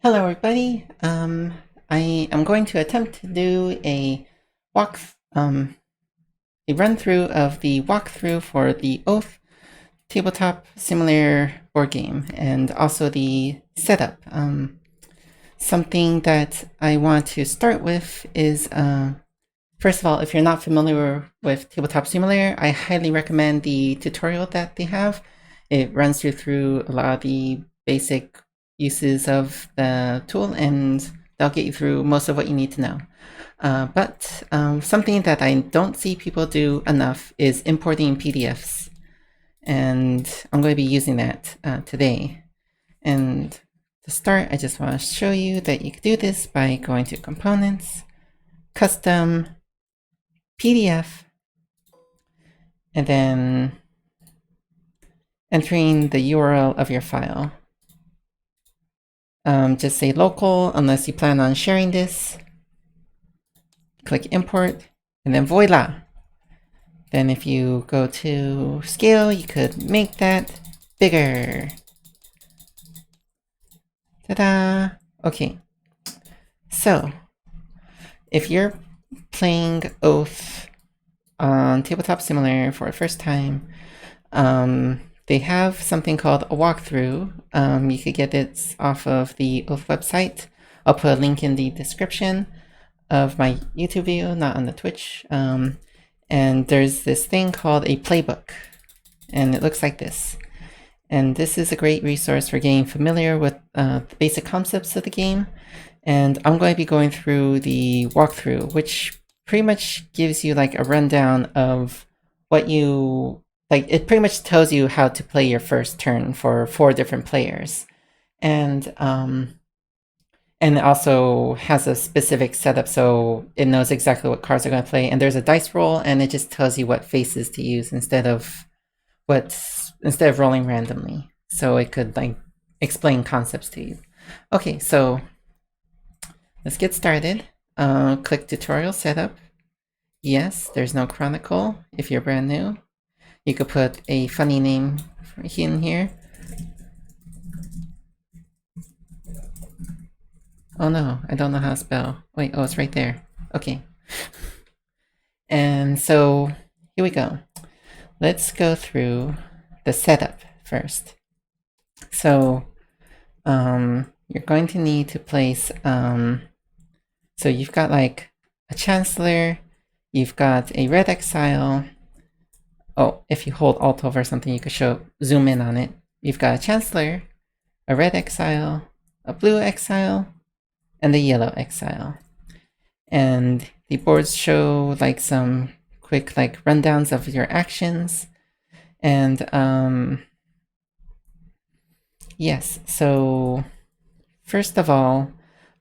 Hello, everybody. I am going to attempt to do a walk, a run through of the walkthrough for the Oath Tabletop Simulator board game, and also the setup. Something that I want to start with is, first of all, if you're not familiar with Tabletop Simulator, I highly recommend the tutorial that they have. It runs you through a lot of the basic uses of the tool, and they'll get you through most of what you need to know. But something that I don't see people do enough is importing PDFs, and I'm going to be using that today. And to start, I just want to show you that you can do this by going to Components, Custom, PDF, and then entering the URL of your file. Just say local unless you plan on sharing this. Click import, and then voila. Then if you go to scale, you could make that bigger. Ta-da! Okay. So, if you're playing Oath on Tabletop Simulator for the first time, they have something called a walkthrough. You could get it off of the Oath website. I'll put a link in the description of my YouTube video, not on the Twitch. And there's this thing called a Playbook, and it looks like this. And this is a great resource for getting familiar with the basic concepts of the game. And I'm going to be going through the walkthrough, which pretty much gives you like a rundown of what you like. It pretty much tells you how to play your first turn for 4 different players, and it also has a specific setup, so it knows exactly what cards are going to play. And there's a dice roll, and it just tells you what faces to use instead of rolling randomly. So it could like explain concepts to you. Okay, so let's get started. Click Tutorial Setup. Yes, there's no Chronicle if you're brand new. You could put a funny name in here. Oh no, I don't know how to spell. Wait, oh, it's right there. Okay. And so here we go. Let's go through the setup first. So you're going to need to place, so you've got like a Chancellor, you've got a red Exile. Oh, if you hold Alt over something, you could zoom in on it. You've got a Chancellor, a red Exile, a blue Exile, and the yellow Exile. And the boards show like some quick like rundowns of your actions. And yes, so first of all,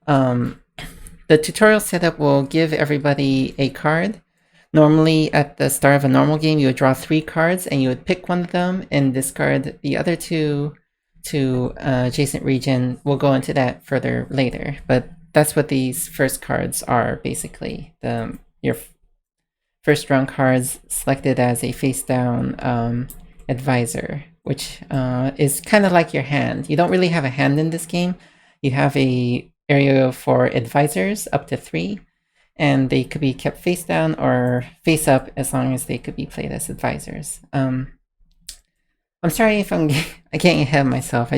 the tutorial setup will give everybody a card. Normally at the start of a normal game, you would draw 3 cards and you would pick one of them and discard the other 2 to adjacent region. We'll go into that further later, but that's what these first cards are basically. Your first round cards selected as a face down advisor, which is kind of like your hand. You don't really have a hand in this game. You have a area for advisors up to 3, and they could be kept face down or face up as long as they could be played as advisors. I'm sorry if I'm getting ahead of myself.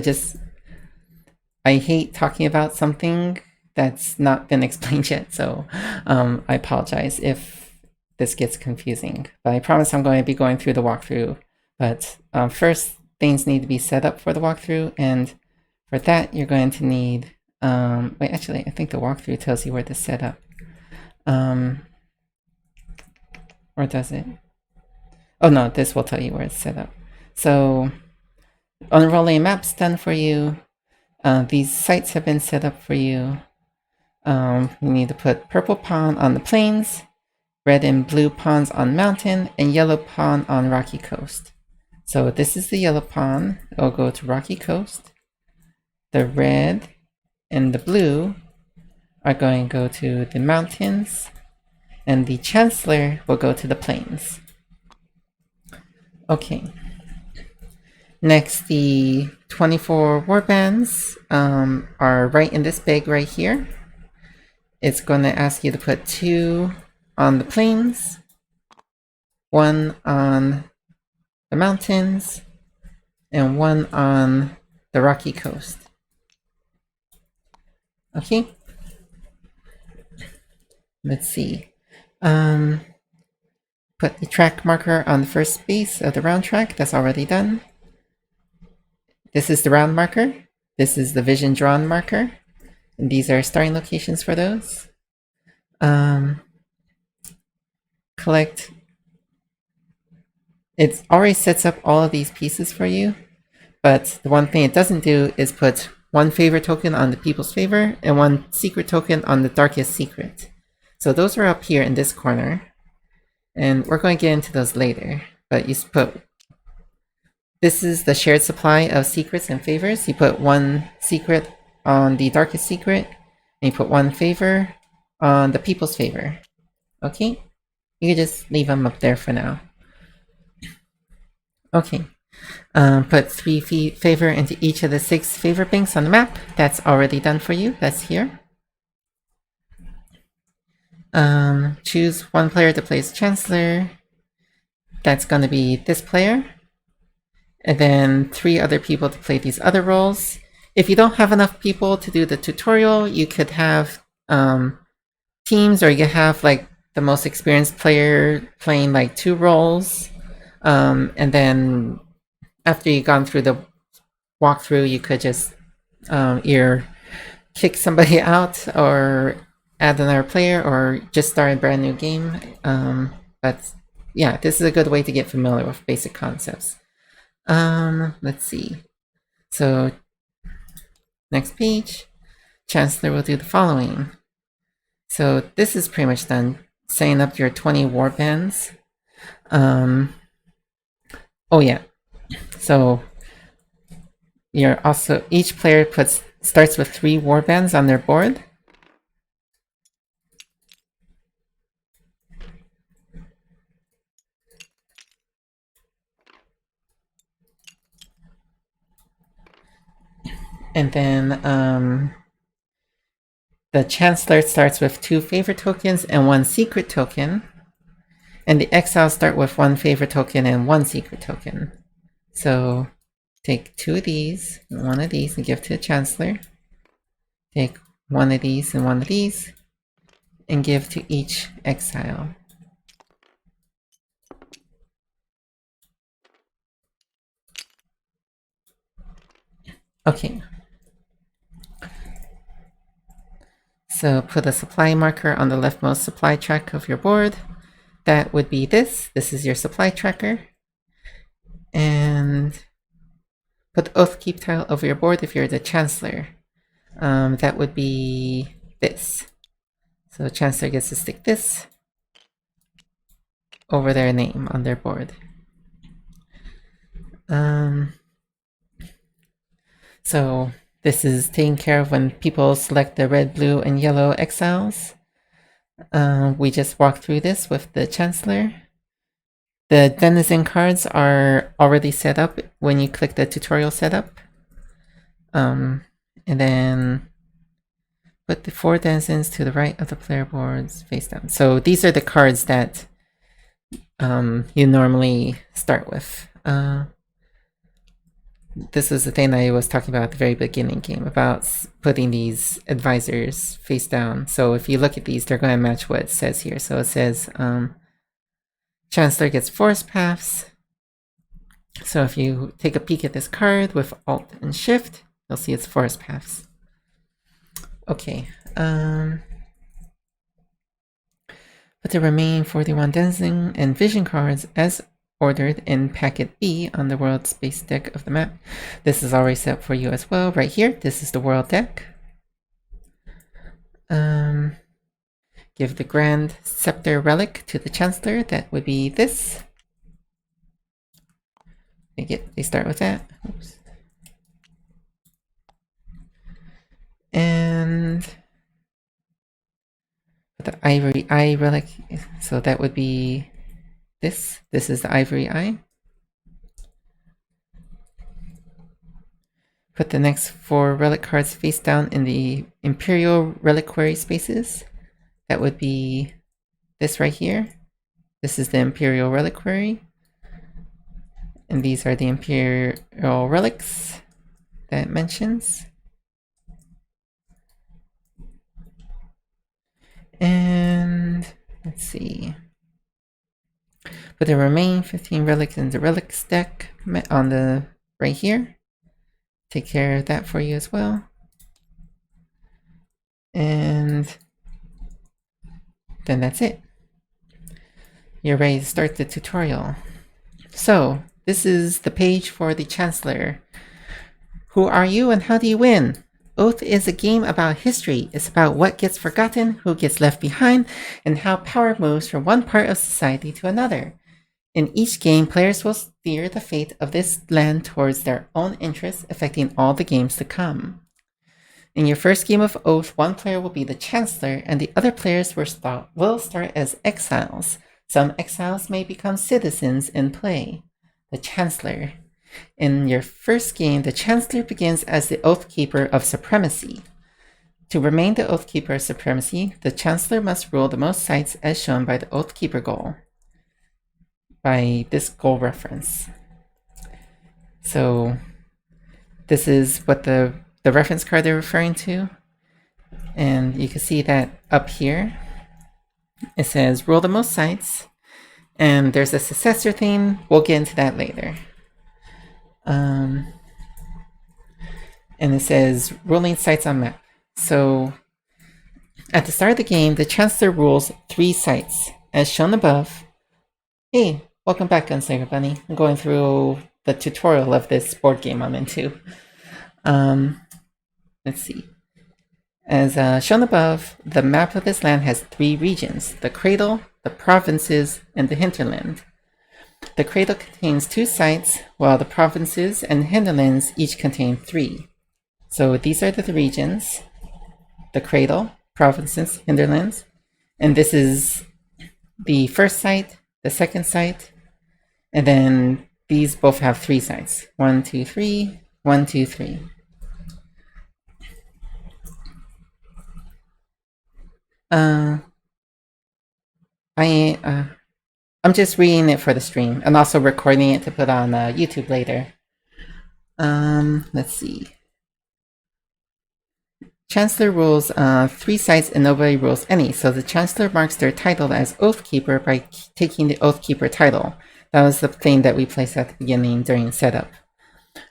I hate talking about something that's not been explained yet, so I apologize if this gets confusing. But I promise I'm going to be going through the walkthrough. But first, things need to be set up for the walkthrough, and for that, you're going to need... wait, actually, I think the walkthrough tells you where to set up. Or does it? Oh no, this will tell you where it's set up. So, unrolling maps done for you. These sites have been set up for you. You need to put purple pawn on the plains, red and blue pawns on mountain, and yellow pawn on rocky coast. So this is the yellow pawn. It'll go to rocky coast. The red and the blue are going to go to the mountains, and the Chancellor will go to the plains. Okay. Next, the 24 warbands are right in this bag right here. It's going to ask you to put 2 on the plains, 1 on the mountains, and 1 on the rocky coast. Okay. Let's see. Put the track marker on the first space of the round track. That's already done. This is the round marker. This is the vision drawn marker. And these are starting locations for those. Collect. It already sets up all of these pieces for you. But the one thing it doesn't do is put 1 favor token on the people's favor and 1 secret token on the darkest secret. So those are up here in this corner. And we're going to get into those later. But you put... This is the shared supply of secrets and favors. You put 1 secret on the darkest secret, and you put 1 favor on the people's favor. Okay? You can just leave them up there for now. Okay. Put 3 favor into each of the 6 favor banks on the map. That's already done for you. That's here. Choose 1 player to play as Chancellor. That's going to be this player. And then 3 other people to play these other roles. If you don't have enough people to do the tutorial, you could have teams, or you could have like the most experienced player playing like 2 roles. And then after you've gone through the walkthrough, you could just either kick somebody out or add another player or just start a brand new game. But yeah, this is a good way to get familiar with basic concepts. Let's see. So next page, Chancellor will do the following. So this is pretty much done. Setting up your 20 warbands. Oh yeah. So you're also, each player starts with 3 warbands on their board. And then the Chancellor starts with 2 favor tokens and 1 secret token. And the Exile start with 1 favor token and 1 secret token. So take 2 of these and 1 of these and give to the Chancellor. Take 1 of these and 1 of these and give to each Exile. Okay. So put a supply marker on the leftmost supply track of your board. That would be this. This is your supply tracker. And put the Oath Keep tile over your board if you're the Chancellor. That would be this. So the Chancellor gets to stick this over their name on their board. So this is taken care of when people select the red, blue, and yellow exiles. We just walked through this with the Chancellor. The Denizen cards are already set up when you click the tutorial setup. And then put the 4 Denizens to the right of the player boards face down. So these are the cards that you normally start with. This is the thing I was talking about at the very beginning game, about putting these advisors face down. So if you look at these, they're going to match what it says here. So it says Chancellor gets forest paths. So if you take a peek at this card with Alt and Shift, you'll see it's forest paths. Okay. Put the remaining 41 Denizen and Vision cards as ordered in packet B on the world space deck of the map. This is already set up for you as well. Right here, this is the world deck. Give the Grand Scepter Relic to the Chancellor. That would be this. They start with that. Oops. And the Ivory Eye Relic. So that would be this. This is the Ivory Eye. put the next 4 relic cards face down in the Imperial Reliquary spaces. That would be this right here. This is the Imperial Reliquary. And these are the Imperial Relics that it mentions. And let's see. Put the remaining 15 relics in the relics deck on the right here. Take care of that for you as well. And then that's it. You're ready to start the tutorial. So, this is the page for the Chancellor. Who are you and how do you win? Oath is a game about history. It's about what gets forgotten, who gets left behind, and how power moves from one part of society to another. In each game, players will steer the fate of this land towards their own interests, affecting all the games to come. In your first game of Oath, one player will be the Chancellor, and the other players will start as exiles. Some exiles may become citizens in play. The Chancellor. In your first game, the Chancellor begins as the Oathkeeper of Supremacy. To remain the Oathkeeper of Supremacy, the Chancellor must rule the most sites as shown by the Oathkeeper goal. By this goal reference. So this is what the reference card they're referring to. And you can see that up here, it says rule the most sites. And there's a successor thing. We'll get into that later. And it says ruling sites on map. So at the start of the game, the Chancellor rules 3 sites, as shown above. Hey, welcome back, Gunslinger Bunny. I'm going through the tutorial of this board game I'm into. Let's see. As shown above, the map of this land has 3 regions: the Cradle, the Provinces, and the Hinterland. The Cradle contains 2 sites, while the Provinces and Hinterlands each contain 3. So these are the regions: the Cradle, Provinces, Hinterlands, and this is the first site, the second site, and then these both have 3 sites. 1, 2, 3, 1, 2, 3. I'm just reading it for the stream and also recording it to put on YouTube later. Let's see. Chancellor rules 3 sites and nobody rules any, so the Chancellor marks their title as Oathkeeper by taking the Oathkeeper title. That was the thing that we placed at the beginning during setup.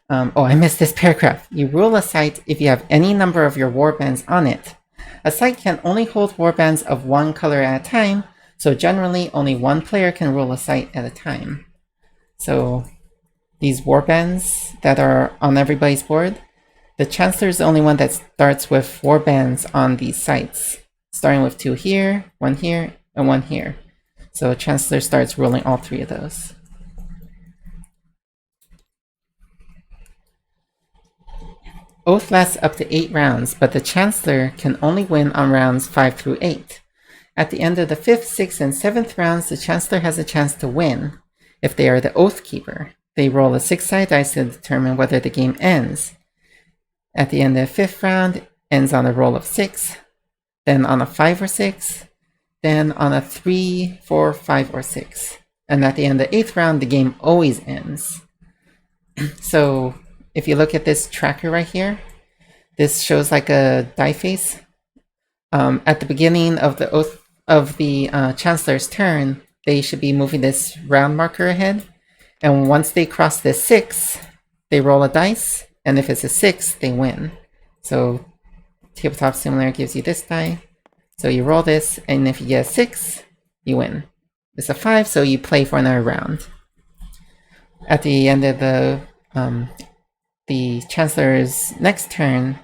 Oh, I missed this paragraph. You rule a site if you have any number of your warbands on it. A site can only hold warbands of one color at a time, so generally only one player can rule a site at a time. So these warbands that are on everybody's board, the Chancellor is the only one that starts with warbands on these sites, starting with 2 here, 1 here, and 1 here. So Chancellor starts ruling all 3 of those. Oath lasts up to 8 rounds, but the Chancellor can only win on rounds 5 through 8. At the end of the 5th, 6th, and 7th rounds, the Chancellor has a chance to win if they are the Oathkeeper. They roll a 6-sided dice to determine whether the game ends. At the end of the 5th round, ends on a roll of 6, then on a 5 or 6, then on a 3, 4, 5, or 6. And at the end of the 8th round, the game always ends. So if you look at this tracker right here, this shows like a die face. At the beginning of the Chancellor's turn, they should be moving this round marker ahead. And once they cross the 6, they roll a dice. And if it's a 6, they win. So Tabletop Simulator gives you this die. So you roll this, and if you get a 6, you win. It's a 5, so you play for another round. At the end of the Chancellor's next turn,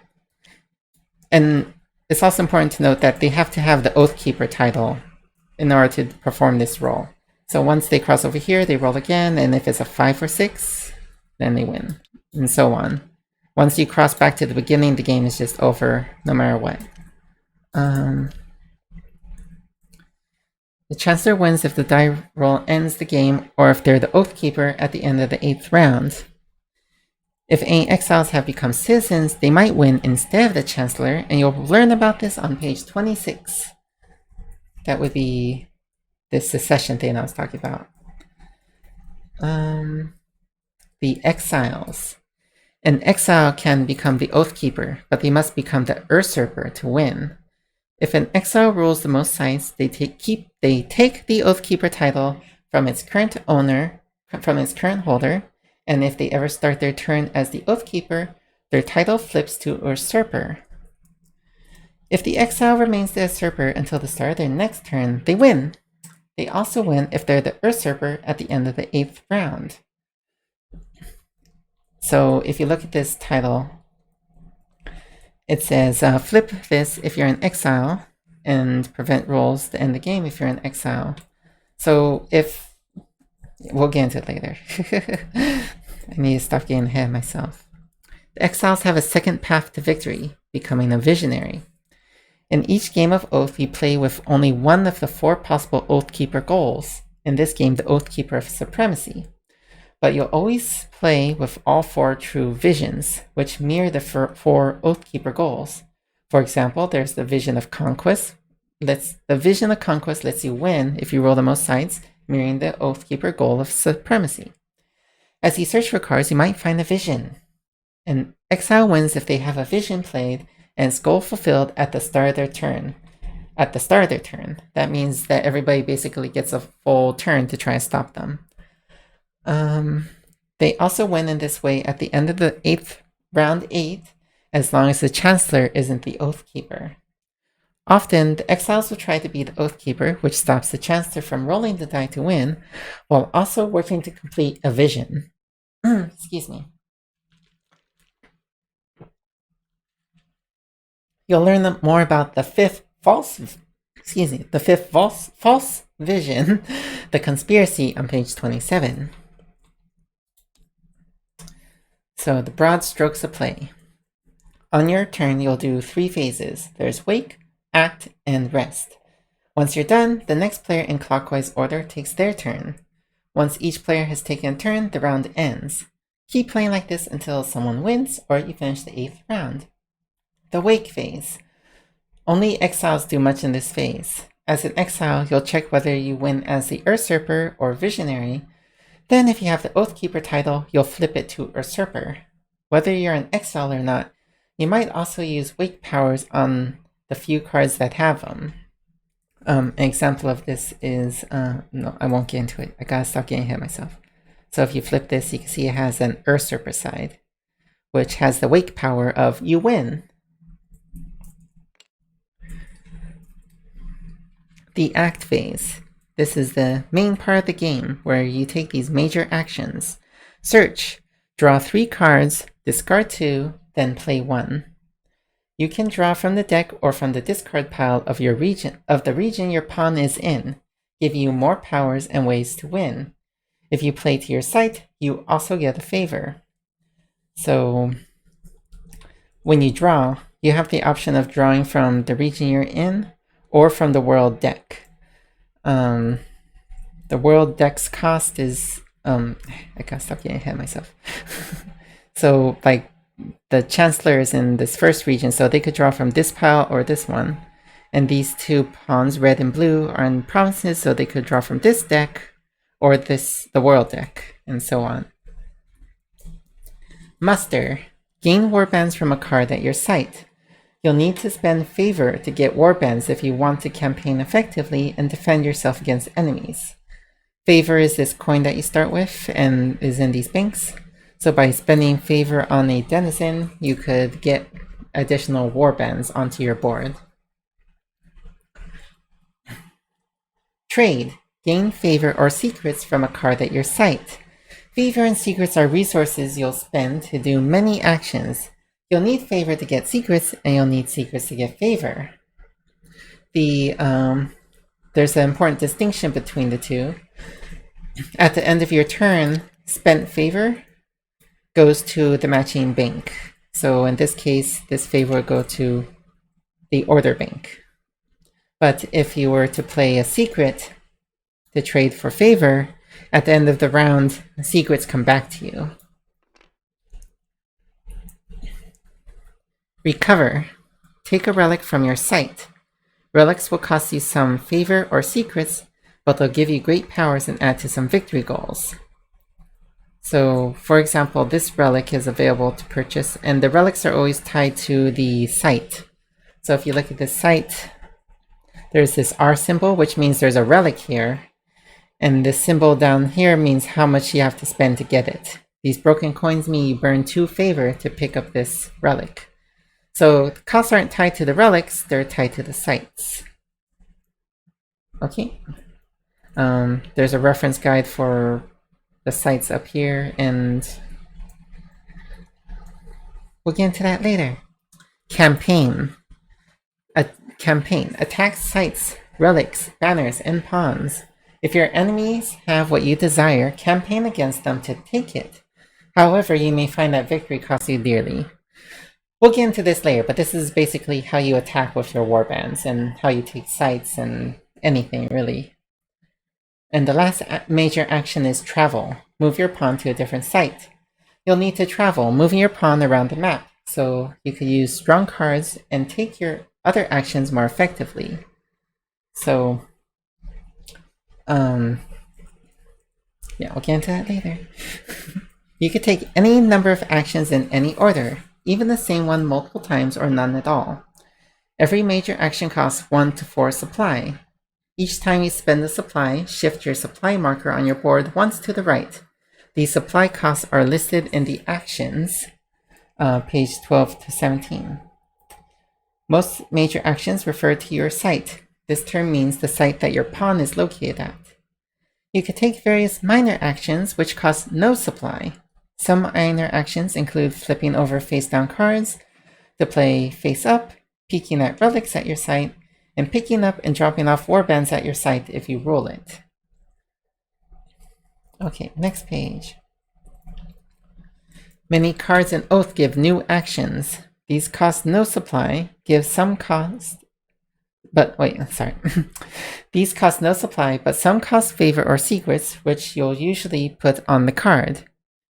and it's also important to note that they have to have the Oathkeeper title in order to perform this roll. So once they cross over here, they roll again, and if it's a 5 or 6, then they win, and so on. Once you cross back to the beginning, the game is just over, no matter what. The Chancellor wins if the die roll ends the game, or if they're the Oathkeeper at the end of the 8th round. If any exiles have become citizens, they might win instead of the Chancellor, and you'll learn about this on page 26. That would be the secession thing I was talking about. The exiles. An exile can become the Oathkeeper, but they must become the usurper to win. If an exile rules the most sites, they take the Oathkeeper title from its current holder, and if they ever start their turn as the Oathkeeper, their title flips to usurper. If the exile remains the usurper until the start of their next turn, they win. They also win if they're the usurper at the end of the 8th round. So if you look at this title, it says flip this if you're in exile, and prevent rolls to end the game if you're in exile. So if we'll get into it later. I need to stop getting ahead of myself. The exiles have a second path to victory, becoming a visionary. In each game of Oath, you play with only one of the 4 possible Oathkeeper goals. In this game, the Oathkeeper of Supremacy. But you'll always play with all 4 true visions, which mirror the 4 Oathkeeper goals. For example, there's the Vision of Conquest. The Vision of Conquest lets you win if you roll the most sites, mirroring the Oathkeeper goal of Supremacy. As you search for cards, you might find a vision. An exile wins if they have a vision played and its goal fulfilled at the start of their turn. That means that everybody basically gets a full turn to try and stop them. They also win in this way at the end of the round 8, as long as the Chancellor isn't the Oathkeeper. Often, the exiles will try to be the Oathkeeper, which stops the Chancellor from rolling the die to win, while also working to complete a vision. Excuse me. You'll learn more about the fifth false vision, the conspiracy, on page 27. So the broad strokes of play. On your turn, you'll do 3 phases. There's Wake, Act, and Rest. Once you're done, the next player in clockwise order takes their turn. Once each player has taken a turn, the round ends. Keep playing like this until someone wins or you finish the 8th round. The Wake phase. Only exiles do much in this phase. As an exile, you'll check whether you win as the usurper or visionary. Then if you have the Oathkeeper title, you'll flip it to usurper. Whether you're an exile or not, you might also use Wake powers on the few cards that have them. An example of this is, no, I won't get into it. I gotta stop getting ahead of myself. So if you flip this, you can see it has an usurper side, which has the Wake power of you win. The Act phase. This is the main part of the game where you take these major actions. Search, draw 3 cards, discard 2, then play 1. You can draw from the deck or from the discard pile of the region your pawn is in, give you more powers and ways to win. If you play to your site, you also get a favor. So when you draw, you have the option of drawing from the region you're in or from the world deck. The world deck's cost is, I gotta stop getting ahead of myself. So like the Chancellor is in this first region, so they could draw from this pile or this one. And these 2 pawns, red and blue, are in provinces, so they could draw from this deck or the world deck, and so on. Muster. Gain warbands from a card at your site. You'll need to spend favor to get warbands if you want to campaign effectively and defend yourself against enemies. Favor is this coin that you start with and is in these banks. So by spending favor on a denizen, you could get additional warbands onto your board. Trade. Gain favor or secrets from a card at your site. Favor and secrets are resources you'll spend to do many actions. You'll need favor to get secrets, and you'll need secrets to get favor. There's an important distinction between the two. At the end of your turn, spent favor goes to the matching bank. So in this case, this favor would go to the order bank. But if you were to play a secret to trade for favor, at the end of the round, the secrets come back to you. Recover. Take a relic from your site. Relics will cost you some favor or secrets, but they'll give you great powers and add to some victory goals. So, for example, this relic is available to purchase, and the relics are always tied to the site. So if you look at the site, there's this R symbol, which means there's a relic here, and this symbol down here means how much you have to spend to get it. These broken coins mean you burn 2 favor to pick up this relic. So the costs aren't tied to the relics, they're tied to the sites. Okay. There's a reference guide for the sites up here, and we'll get into that later. Campaign. Campaign. Attack sites, relics, banners, and pawns. If your enemies have what you desire, campaign against them to take it. However, you may find that victory costs you dearly. We'll get into this later, but this is basically how you attack with your warbands and how you take sites and anything, really. And the last major action is travel. Move your pawn to a different site. You'll need to travel, moving your pawn around the map, so you can use strong cards and take your other actions more effectively. So, yeah, we'll get into that later. You could take any number of actions in any order, even the same one multiple times or none at all. Every major action costs 1 to 4 supply. Each time you spend the supply, shift your supply marker on your board once to the right. These supply costs are listed in the actions, page 12 to 17. Most major actions refer to your site. This term means the site that your pawn is located at. You could take various minor actions which cost no supply. Some minor actions include flipping over face-down cards, to play face-up, peeking at relics at your site, and picking up and dropping off warbands at your site if you roll it. Okay, next page. Many cards in Oath give new actions. These cost no supply, give some cost, but wait, sorry. These cost no supply, but some cost favor or secrets, which you'll usually put on the card.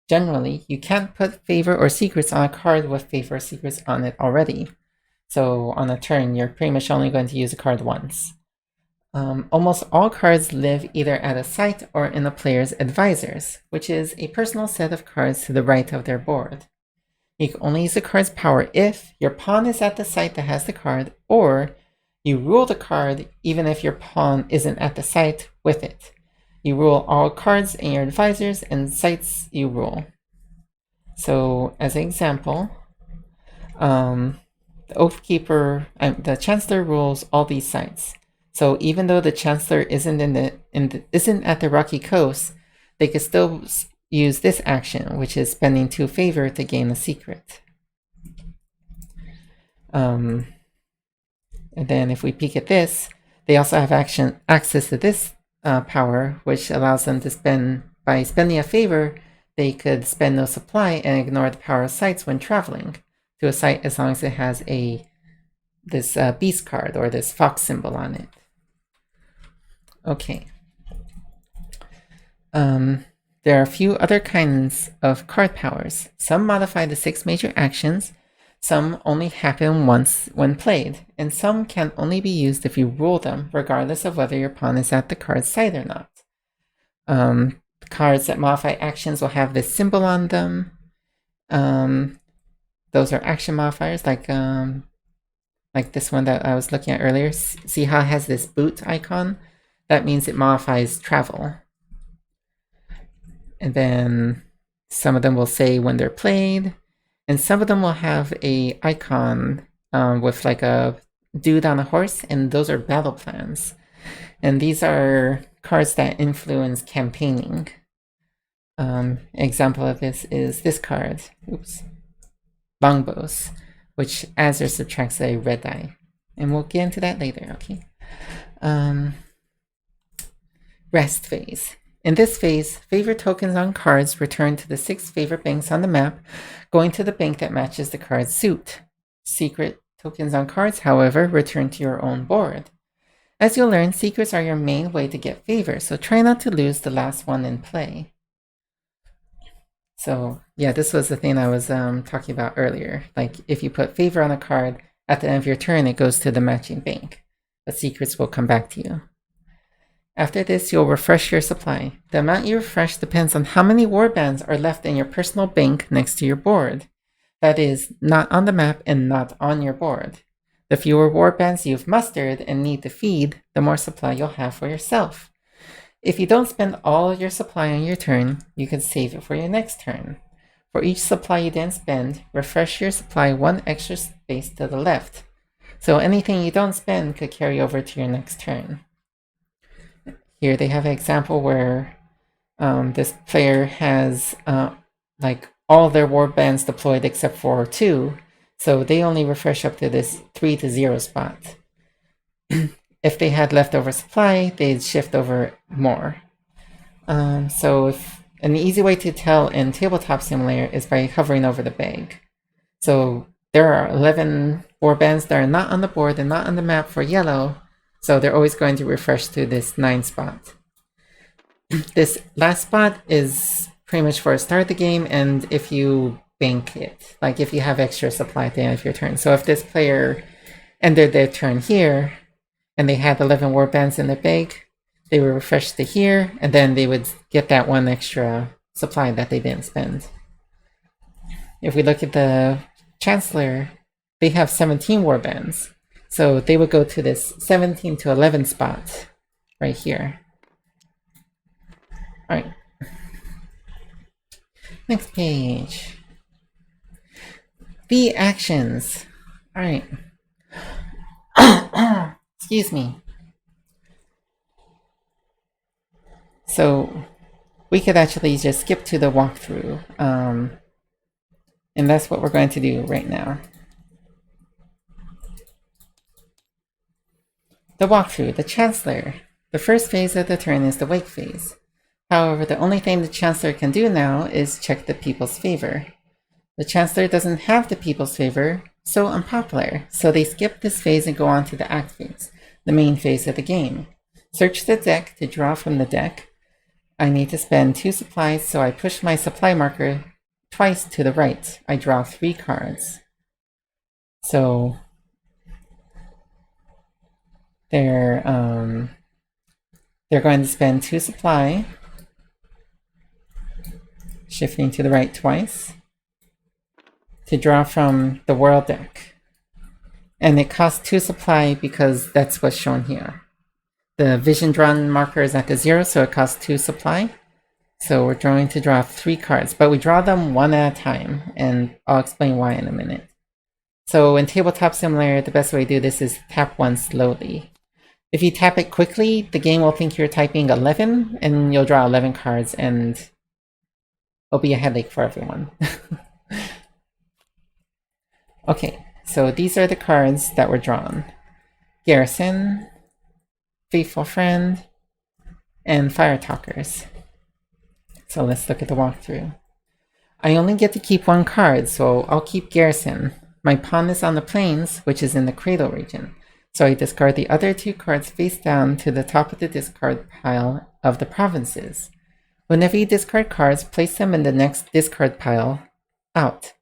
Generally, you can't put favor or secrets on a card with favor or secrets on it already. So on a turn, you're pretty much only going to use a card once. Almost all cards live either at a site or in a player's advisors, which is a personal set of cards to the right of their board. You can only use the card's power if your pawn is at the site that has the card, or you rule the card even if your pawn isn't at the site with it. You rule all cards in your advisors and sites you rule. So as an example, the Oathkeeper, the Chancellor rules all these sites. So even though the Chancellor isn't isn't at the Rocky Coast, they could still use this action, which is spending 2 favor to gain a secret. And then if we peek at this, they also have access to this power, which allows them to spend, by spending a favor, they could spend no supply and ignore the power of sites when traveling to a site as long as it has this beast card or this fox symbol on it. Okay. There are a few other kinds of card powers. Some modify the 6 major actions, some only happen once when played, and some can only be used if you rule them, regardless of whether your pawn is at the card's side or not. Cards that modify actions will have this symbol on them. Those are action modifiers, like this one that I was looking at earlier. See how it has this boot icon? That means it modifies travel. And then some of them will say when they're played, and some of them will have a icon with like a dude on a horse, and those are battle plans. And these are cards that influence campaigning. Example of this is this card. Oops. Longbows, which adds or subtracts a red die. And we'll get into that later, okay? Rest phase. In this phase, favor tokens on cards return to the 6 favor banks on the map, going to the bank that matches the card's suit. Secret tokens on cards, however, return to your own board. As you'll learn, secrets are your main way to get favor, so try not to lose the last one in play. So yeah, this was the thing I was talking about earlier. Like if you put favor on a card, at the end of your turn, it goes to the matching bank. The secrets will come back to you. After this, you'll refresh your supply. The amount you refresh depends on how many warbands are left in your personal bank next to your board. That is, not on the map and not on your board. The fewer warbands you've mustered and need to feed, the more supply you'll have for yourself. If you don't spend all your supply on your turn, you can save it for your next turn. For each supply you didn't spend, refresh your supply one extra space to the left. So anything you don't spend could carry over to your next turn. Here they have an example where this player has like all their warbands deployed except for 2, so they only refresh up to this 3 to 0 spot. If they had leftover supply, they'd shift over more. So an easy way to tell in Tabletop Simulator is by hovering over the bag. So there are 11 warbands that are not on the board and not on the map for yellow, so they're always going to refresh to this 9 spot. This last spot is pretty much for a start of the game, and if you bank it, like if you have extra supply at the end of your turn. So if this player ended their turn here, and they had 11 warbands in their bag, they would refresh to here, and then they would get that one extra supply that they didn't spend. If we look at the Chancellor, they have 17 warbands. So they would go to this 17 to 11 spot right here. All right. Next page. The actions. All right. Excuse me. So we could actually just skip to the walkthrough. And that's what we're going to do right now. The walkthrough, the Chancellor. The first phase of the turn is the wake phase. However, the only thing the Chancellor can do now is check the people's favor. The Chancellor doesn't have the people's favor, so unpopular, so they skip this phase and go on to the act phase, the main phase of the game. Search the deck to draw from the deck. I need to spend 2 supplies, so I push my supply marker twice to the right. I draw 3 cards. So they're going to spend 2 supply, shifting to the right twice, to draw from the world deck. And it costs 2 supply because that's what's shown here. The vision drawn marker is at the 0, so it costs 2 supply. So we're going to draw 3 cards, but we draw them one at a time, and I'll explain why in a minute. So in Tabletop Simulator, the best way to do this is tap one slowly. If you tap it quickly, the game will think you're typing 11, and you'll draw 11 cards, and it'll be a headache for everyone. Okay, so these are the cards that were drawn. Garrison, Faithful Friend, and Fire Talkers. So let's look at the walkthrough. I only get to keep 1 card, so I'll keep Garrison. My pawn is on the plains, which is in the Cradle region. So I discard the other 2 cards face down to the top of the discard pile of the provinces. Whenever you discard cards, place them in the next discard pile out.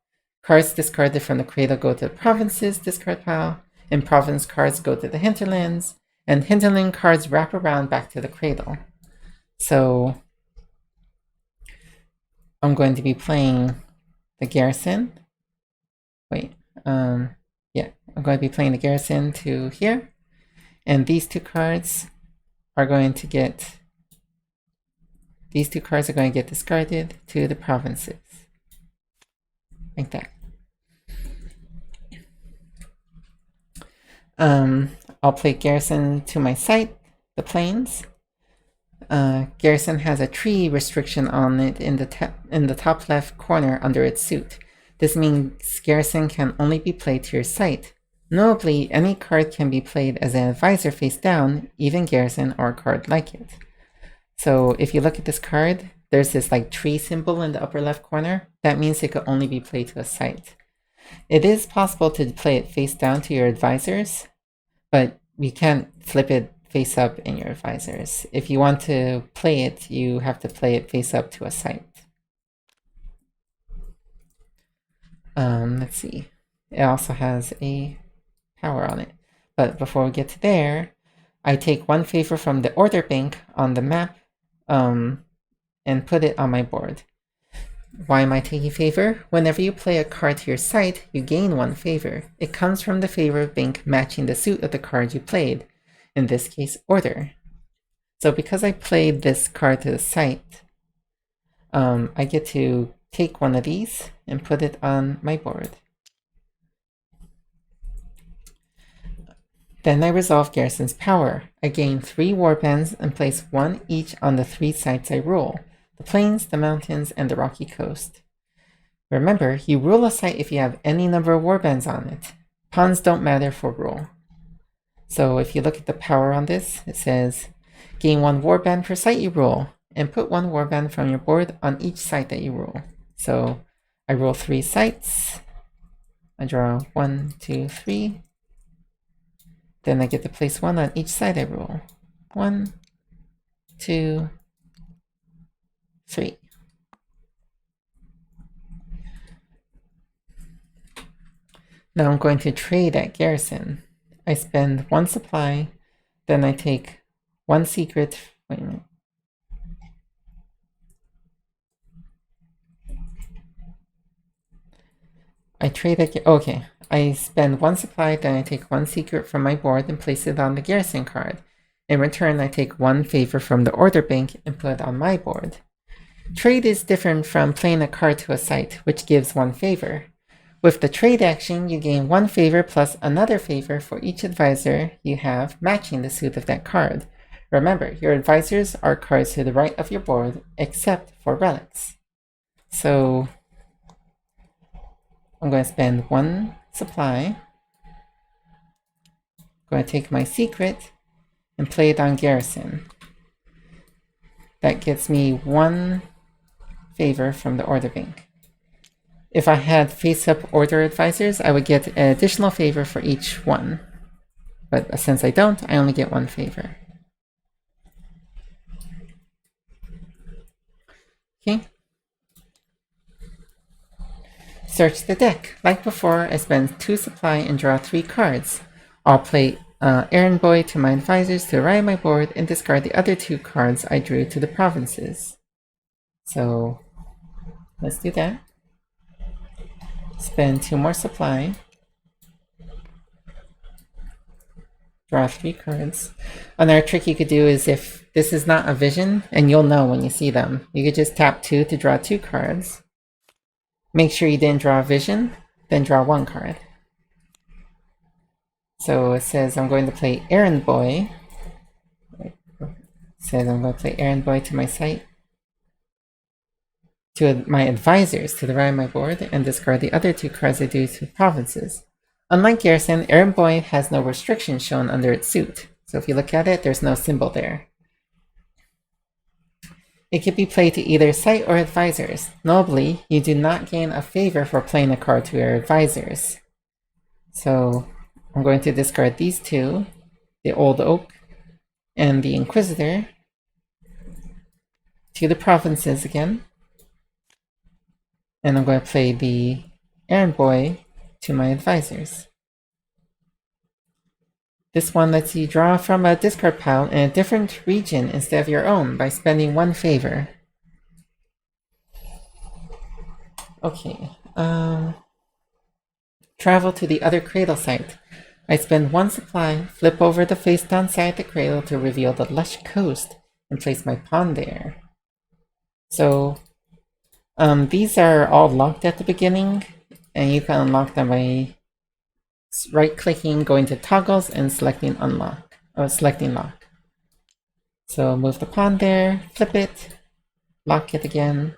Cards discarded from the Cradle go to the provinces discard pile, and province cards go to the hinterlands, and hinterland cards wrap around back to the Cradle. So I'm going to be playing the Garrison. Wait, yeah, I'm going to be playing the Garrison to here. And these 2 cards are going to get, discarded to the provinces. Like that. I'll play Garrison to my site, the plains. Garrison has a tree restriction on it in the top left corner under its suit. This means Garrison can only be played to your site. Notably, any card can be played as an advisor face down, even Garrison or a card like it. So if you look at this card, there's this like tree symbol in the upper left corner. That means it could only be played to a site. It is possible to play it face down to your advisors, but you can't flip it face up in your advisors. If you want to play it, you have to play it face up to a site. Let's see. It also has a power on it. But before we get to there, I take 1 favor from the order bank on the map and put it on my board. Why am I taking favor? Whenever you play a card to your site, you gain 1 favor. It comes from the favor bank matching the suit of the card you played, in this case, order. So because I played this card to the site, I get to take 1 of these and put it on my board. Then I resolve Garrison's power. I gain 3 warbands and place 1 each on the 3 sites I rule: the plains, the mountains, and the rocky coast. Remember, you rule a site if you have any number of warbands on it. Pawns don't matter for rule. So if you look at the power on this, it says, gain 1 warband per site you rule, and put 1 warband from your board on each site that you rule. So I rule 3 sites. I draw 1, 2, 3. Then I get to place 1 on each side I rule. 1, 2, 3. Now I'm going to trade at Garrison. I spend 1 supply, then I take 1 secret. Wait a minute. I trade at, okay. I spend 1 supply, then I take 1 secret from my board and place it on the Garrison card. In return, I take 1 favor from the order bank and put it on my board. Trade is different from playing a card to a site, which gives 1 favor. With the trade action, you gain 1 favor plus another favor for each advisor you have matching the suit of that card. Remember, your advisors are cards to the right of your board, except for relics. So I'm going to spend 1 supply. I'm going to take my secret and play it on Garrison. That gets me 1 favor from the order bank. If I had face-up order advisors, I would get an additional favor for each one. But since I don't, I only get 1 favor. Okay. Search the deck. Like before, I spend 2 supply and draw 3 cards. I'll play Errand Boy to my advisors to the right of my board and discard the other 2 cards I drew to the provinces. So let's do that. Spend 2 more supply. Draw 3 cards. Another trick you could do is, if this is not a vision, and you'll know when you see them, you could just tap 2 to draw 2 cards. Make sure you didn't draw a vision, then draw 1 card. So it says I'm going to play Errand Boy. It says I'm going to play Errand Boy to my site, to my advisors to the right of my board, and discard the other 2 cards I do to provinces. Unlike Garrison, Errand Boy has no restrictions shown under its suit. So if you look at it, there's no symbol there. It can be played to either site or advisors. Notably, you do not gain a favor for playing a card to your advisors. So I'm going to discard these 2, the Old Oak and the Inquisitor, to the provinces again. And I'm going to play the Errand Boy to my advisors. This one lets you draw from a discard pile in a different region instead of your own by spending 1 favor. Okay, travel to the other cradle site. I spend 1 supply, flip over the face down side of the cradle to reveal the lush coast, and place my pawn there. So these are all locked at the beginning, and you can unlock them by right-clicking, going to toggles, and selecting unlock, or selecting lock. So move the pawn there, flip it, lock it again,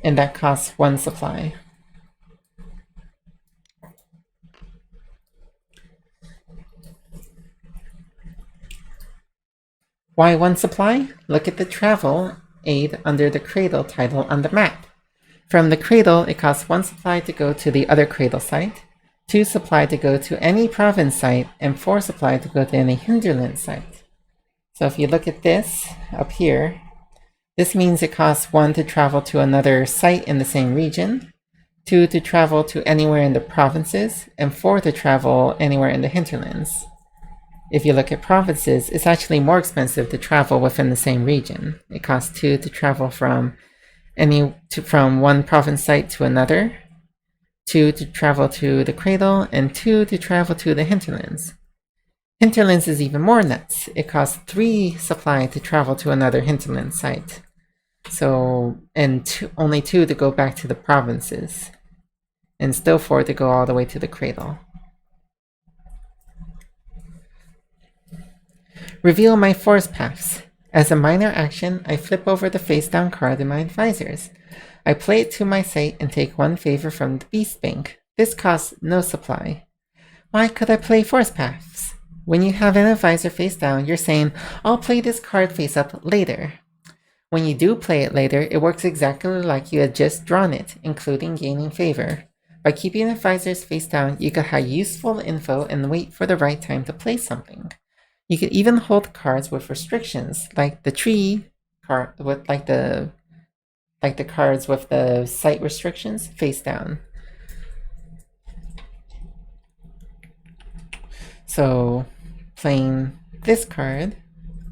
and that costs 1 supply. Why 1 supply? Look at the travel aid under the cradle title on the map. From the cradle, it costs 1 supply to go to the other cradle site, 2 supply to go to any province site, and 4 supply to go to any hinterland site. So if you look at this up here, this means it costs 1 to travel to another site in the same region, 2 to travel to anywhere in the provinces, and 4 to travel anywhere in the hinterlands. If you look at provinces, it's actually more expensive to travel within the same region. It costs 2 to travel from one province site to another, 2 to travel to the cradle, and 2 to travel to the hinterlands. Hinterlands is even more nuts. It costs 3 supply to travel to another hinterland site. So, and only 2 to go back to the provinces. And still 4 to go all the way to the cradle. Reveal my forest paths. As a minor action, I flip over the face down card in my advisors. I play it to my site and take 1 favor from the beast bank. This costs no supply. Why could I play forest paths? When you have an advisor face down, you're saying, I'll play this card face up later. When you do play it later, it works exactly like you had just drawn it, including gaining favor. By keeping advisors face down, you can have useful info and wait for the right time to play something. You can even hold cards with restrictions, like the tree card with like the cards with the site restrictions face down. So playing this card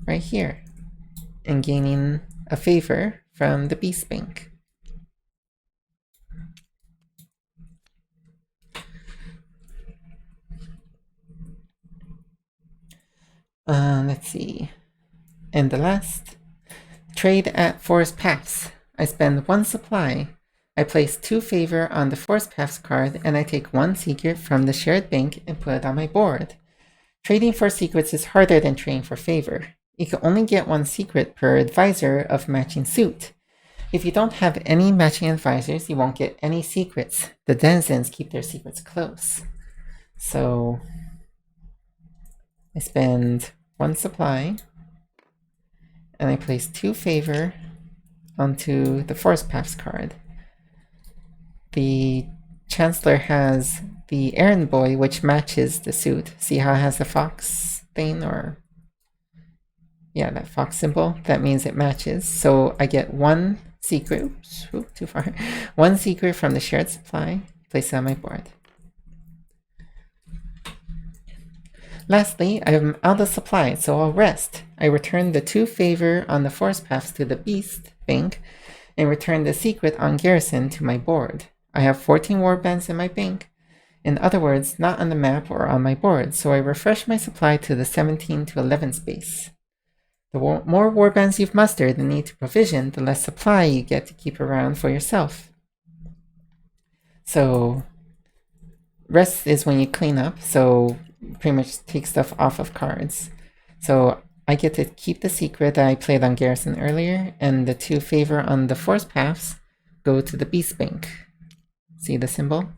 right here and gaining a favor from the beast bank. Let's see. And the last, trade at forest paths. I spend 1 supply. I place 2 favor on the forest paths card, and I take 1 secret from the shared bank and put it on my board. Trading for secrets is harder than trading for favor. You can only get 1 secret per advisor of matching suit. If you don't have any matching advisors, you won't get any secrets. The denizens keep their secrets close. So I spend 1 supply, and I place 2 favor onto the forest paths card. The Chancellor has the errand boy, which matches the suit. See how it has the fox thing, or yeah, that fox symbol? That means it matches. So I get 1 secret, oops, too far. 1 secret from the shared supply, place it on my board. Lastly, I'm out of supply, so I'll rest. I return the 2 favor on the forest paths to the beast bank, and return the secret on garrison to my board. I have 14 warbands in my bank. In other words, not on the map or on my board, so I refresh my supply to the 17 to 11 space. The more warbands you've mustered and need to provision, the less supply you get to keep around for yourself. So rest is when you clean up, so pretty much take stuff off of cards. So I get to keep the secret that I played on garrison earlier, and the 2 favor on the forest paths go to the beast bank. See the symbol?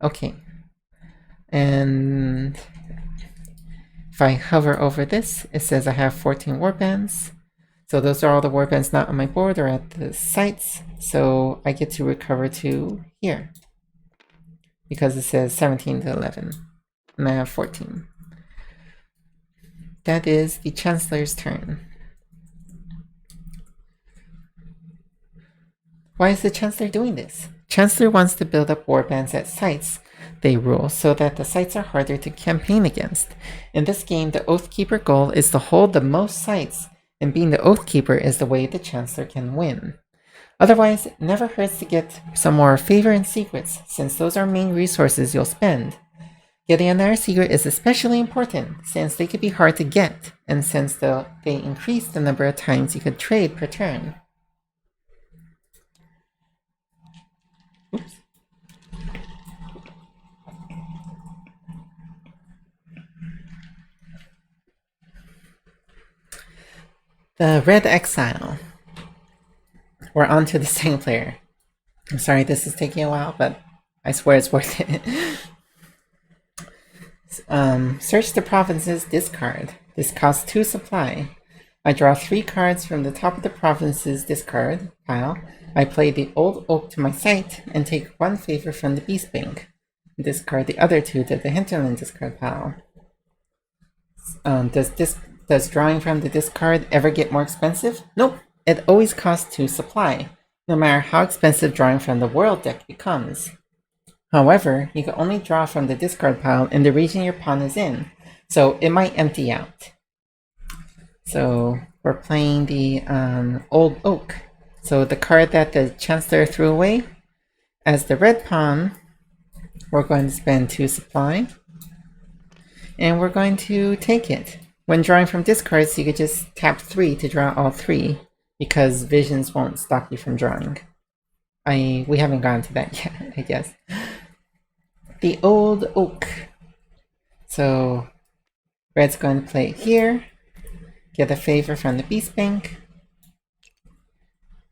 Okay. And if I hover over this, it says I have 14 warbands. So those are all the warbands not on my board or at the sites. So I get to recover to here, because it says 17 to 11. And I have 14. That is the Chancellor's turn. Why is the Chancellor doing this? Chancellor wants to build up warbands at sites they rule so that the sites are harder to campaign against. In this game, the Oathkeeper goal is to hold the most sites, and being the Oathkeeper is the way the Chancellor can win. Otherwise, it never hurts to get some more favor and secrets, since those are main resources you'll spend. Getting another secret is especially important, since they could be hard to get, and since they increase the number of times you could trade per turn. Oops. The Red Exile. We're on to the single player. I'm sorry this is taking a while, but I swear it's worth it. Search the province's discard. This costs 2 supply. I draw 3 cards from the top of the province's discard pile. I play the Old Oak to my site and take 1 favor from the Beast Bank. Discard the other 2 to the Hinterland discard pile. Does drawing from the discard ever get more expensive? Nope. It always costs 2 supply. no matter how expensive drawing from the world deck becomes. However, you can only draw from the discard pile in the region your pawn is in, so it might empty out. So we're playing the Old Oak. So the card that the Chancellor threw away, as the red pawn, we're going to spend 2 supply, and we're going to take it. When drawing from discards, you could just tap 3 to draw all 3, because visions won't stop you from drawing. We haven't gotten to that yet, I guess. The Old Oak. So red's going to play it here, get a favor from the Beast Bank,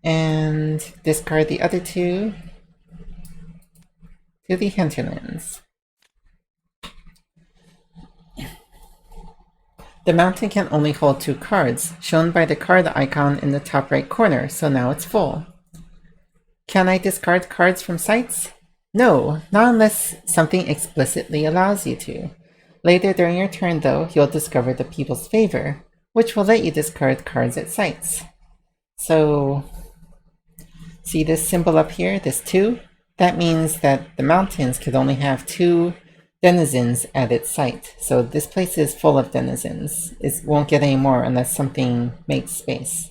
and discard the other 2 to the hinterlands. The mountain can only hold 2 cards, shown by the card icon in the top right corner, so now it's full. Can I discard cards from sites? No, not unless something explicitly allows you to. Later during your turn, though, you'll discover the People's Favor, which will let you discard cards at sites. So, see this symbol up here, this 2? That means that the mountains could only have 2 denizens at its site. So this place is full of denizens. It won't get any more unless something makes space.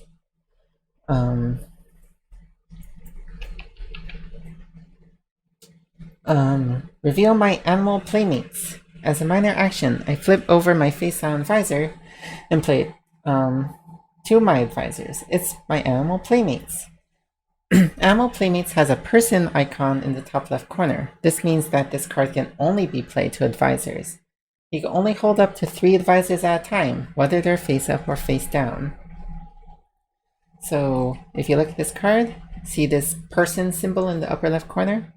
Reveal my animal playmates. As a minor action, I flip over my face-down visor and play 2 of my advisors. It's my animal playmates. Animal Playmates has a person icon in the top left corner. This means that this card can only be played to advisors. You can only hold up to 3 advisors at a time, whether they're face up or face down. So if you look at this card, see this person symbol in the upper left corner?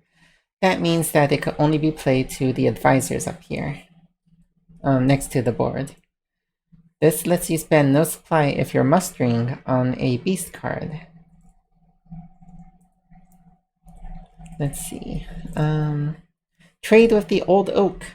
That means that it could only be played to the advisors up here, next to the board. This lets you spend no supply if you're mustering on a beast card. Let's see. Trade with the Old Oak.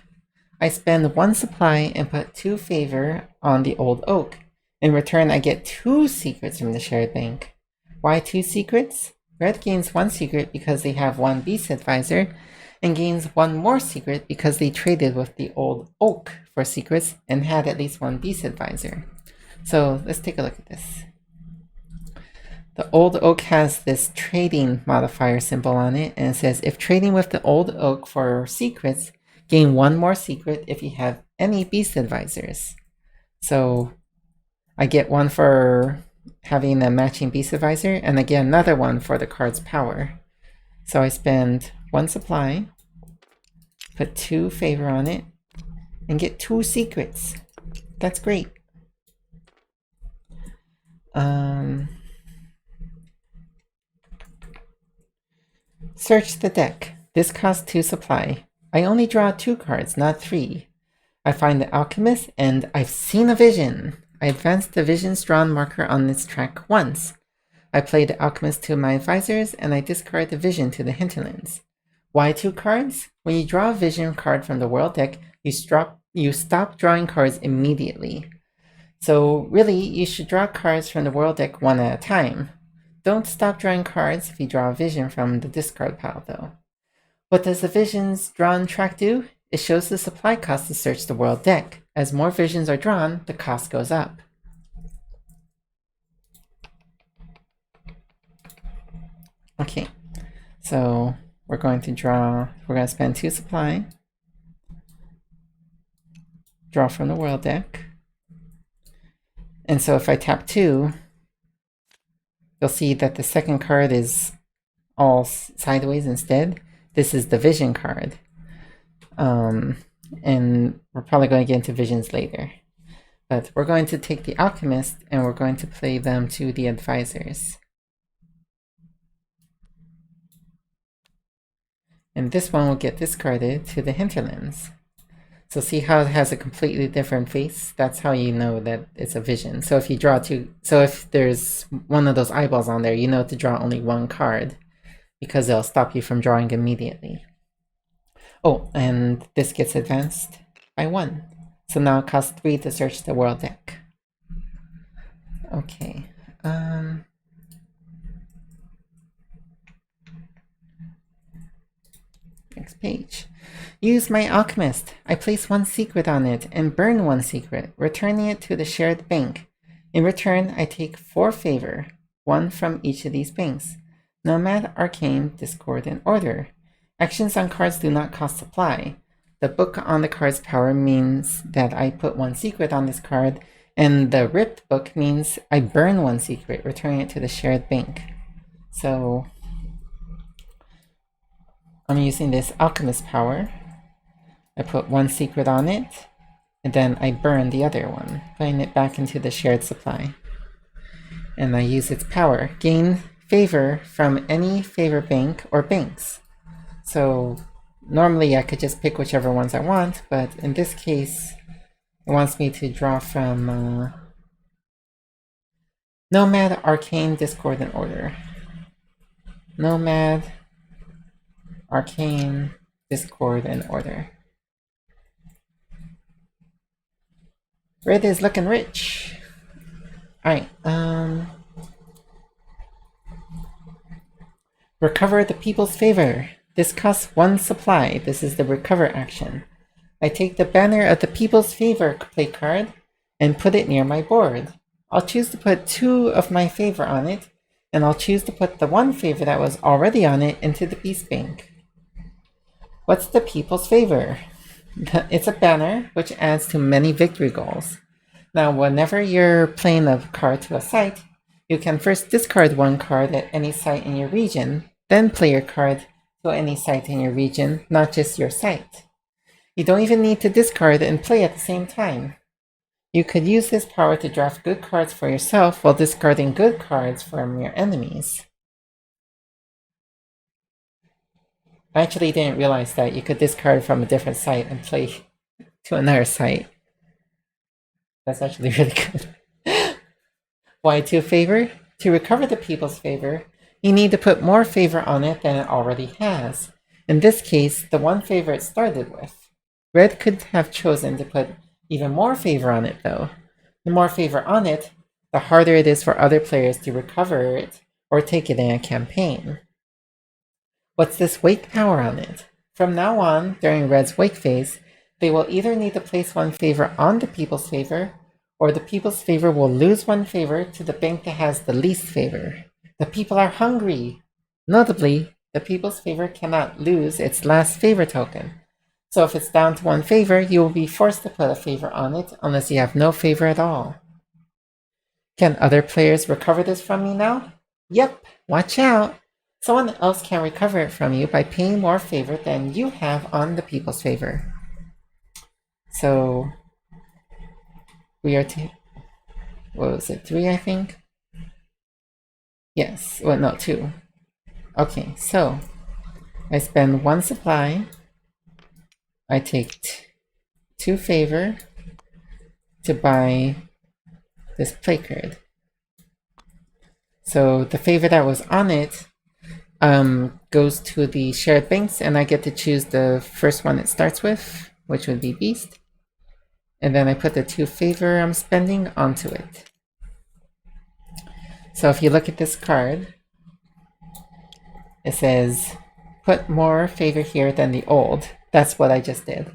I spend 1 supply and put 2 favor on the Old Oak. In return, I get 2 secrets from the shared bank. Why 2 secrets? Red gains 1 secret because they have 1 beast advisor, and gains 1 more secret because they traded with the Old Oak for secrets and had at least 1 beast advisor. So let's take a look at this. The Old Oak has this trading modifier symbol on it, and it says, if trading with the Old Oak for secrets, gain 1 more secret if you have any beast advisors. So I get 1 for having a matching beast advisor, and I get another 1 for the card's power. So I spend 1 supply, put 2 favor on it, and get 2 secrets. That's great. Search the deck. This costs 2 supply. I only draw 2 cards, not 3. I find the Alchemist, and I've seen a vision. I advance the vision's drawn marker on this track once. I play the Alchemist to my advisors, and I discard the vision to the hinterlands. Why 2 cards? When you draw a vision card from the world deck, you stop drawing cards immediately. So really, you should draw cards from the world deck 1 at a time. Don't stop drawing cards if you draw a vision from the discard pile, though. What does the vision's drawn track do? It shows the supply cost to search the world deck. As more visions are drawn, the cost goes up. Okay, so we're going to spend 2 supply, draw from the world deck. And so if I tap 2, you'll see that the second card is all sideways instead. This is the vision card. And we're probably going to get into visions later. But we're going to take the Alchemist and we're going to play them to the advisors. And this one will get discarded to the hinterlands. So see how it has a completely different face? That's how you know that it's a vision. So if you draw 2, so if there's one of those eyeballs on there, you know to draw only 1 card, because it'll stop you from drawing immediately. Oh, and this gets advanced by 1. So now it costs 3 to search the world deck. Okay. Next page. Use my alchemist. I place 1 secret on it and burn 1 secret, returning it to the shared bank. In return, I take 4 favor, 1 from each of these banks. Nomad, Arcane, Discord, and Order. Actions on cards do not cost supply. The book on the card's power means that I put 1 secret on this card, and the ripped book means I burn 1 secret, returning it to the shared bank. So I'm using this alchemist power. I put 1 secret on it, and then I burn the other one, putting it back into the shared supply. And I use its power. Gain favor from any favor bank or banks. So normally I could just pick whichever ones I want, but in this case, it wants me to draw from Nomad, Arcane, Discord, and Order. Nomad, Arcane, Discord, and Order. Red is looking rich. Alright, recover the people's favor. This costs 1 supply. This is the recover action. I take the banner of the people's favor play card and put it near my board. I'll choose to put 2 of my favor on it, and I'll choose to put the 1 favor that was already on it into the beast bank. What's the people's favor? It's a banner which adds to many victory goals. Now, whenever you're playing a card to a site, you can first discard 1 card at any site in your region, then play your card to any site in your region, not just your site. You don't even need to discard and play at the same time. You could use this power to draft good cards for yourself while discarding good cards from your enemies. I actually didn't realize that you could discard from a different site and play to another site. That's actually really good. Why 2 favor? To recover the people's favor, you need to put more favor on it than it already has. In this case, the 1 favor it started with. Red could have chosen to put even more favor on it though. The more favor on it, the harder it is for other players to recover it or take it in a campaign. What's this wake power on it? From now on, during Red's wake phase, they will either need to place 1 favor on the people's favor, or the people's favor will lose 1 favor to the bank that has the least favor. The people are hungry. Notably, the people's favor cannot lose its last favor token. So if it's down to 1 favor, you will be forced to put a favor on it unless you have no favor at all. Can other players recover this from me now? Yep, watch out! Someone else can recover it from you by paying more favor than you have on the people's favor. So we are what was it, 3 I think? Yes, well no, 2. Okay, so I spend 1 supply, I take 2 favor to buy this play card. So the favor that was on it goes to the shared banks, and I get to choose the first one it starts with, which would be Beast. And then I put the 2 favor I'm spending onto it. So if you look at this card, it says, put more favor here than the old. That's what I just did.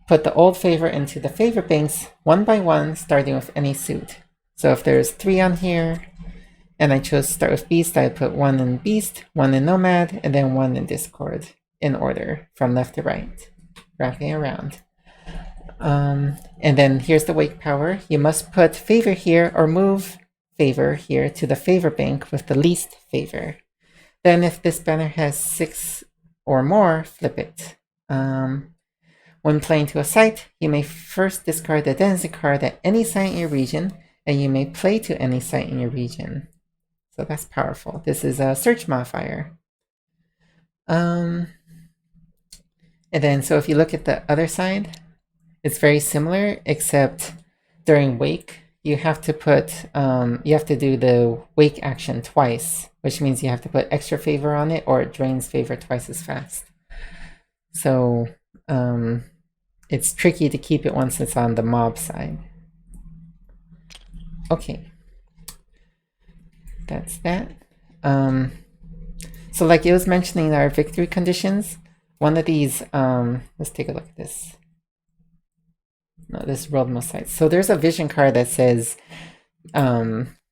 Put the old favor into the favor banks 1 by 1, starting with any suit. So if there's 3 on here, and I chose to start with Beast, I put 1 in Beast, 1 in Nomad, and then 1 in Discord, in order, from left to right, wrapping around. And then here's the wake power. You must put favor here or move favor here to the favor bank with the least favor. Then if this banner has 6 or more, flip it. When playing to a site, you may first discard the density card at any site in your region, and you may play to any site in your region. So that's powerful. This is a search modifier. And then, so if you look at the other side, it's very similar, except during wake, you have to put, you have to do the wake action twice, which means you have to put extra favor on it or it drains favor twice as fast. So it's tricky to keep it once it's on the mob side. Okay. That's that. So like it was mentioning our victory conditions, one of these, let's take a look at this. No, this world most sites. So there's a vision card that says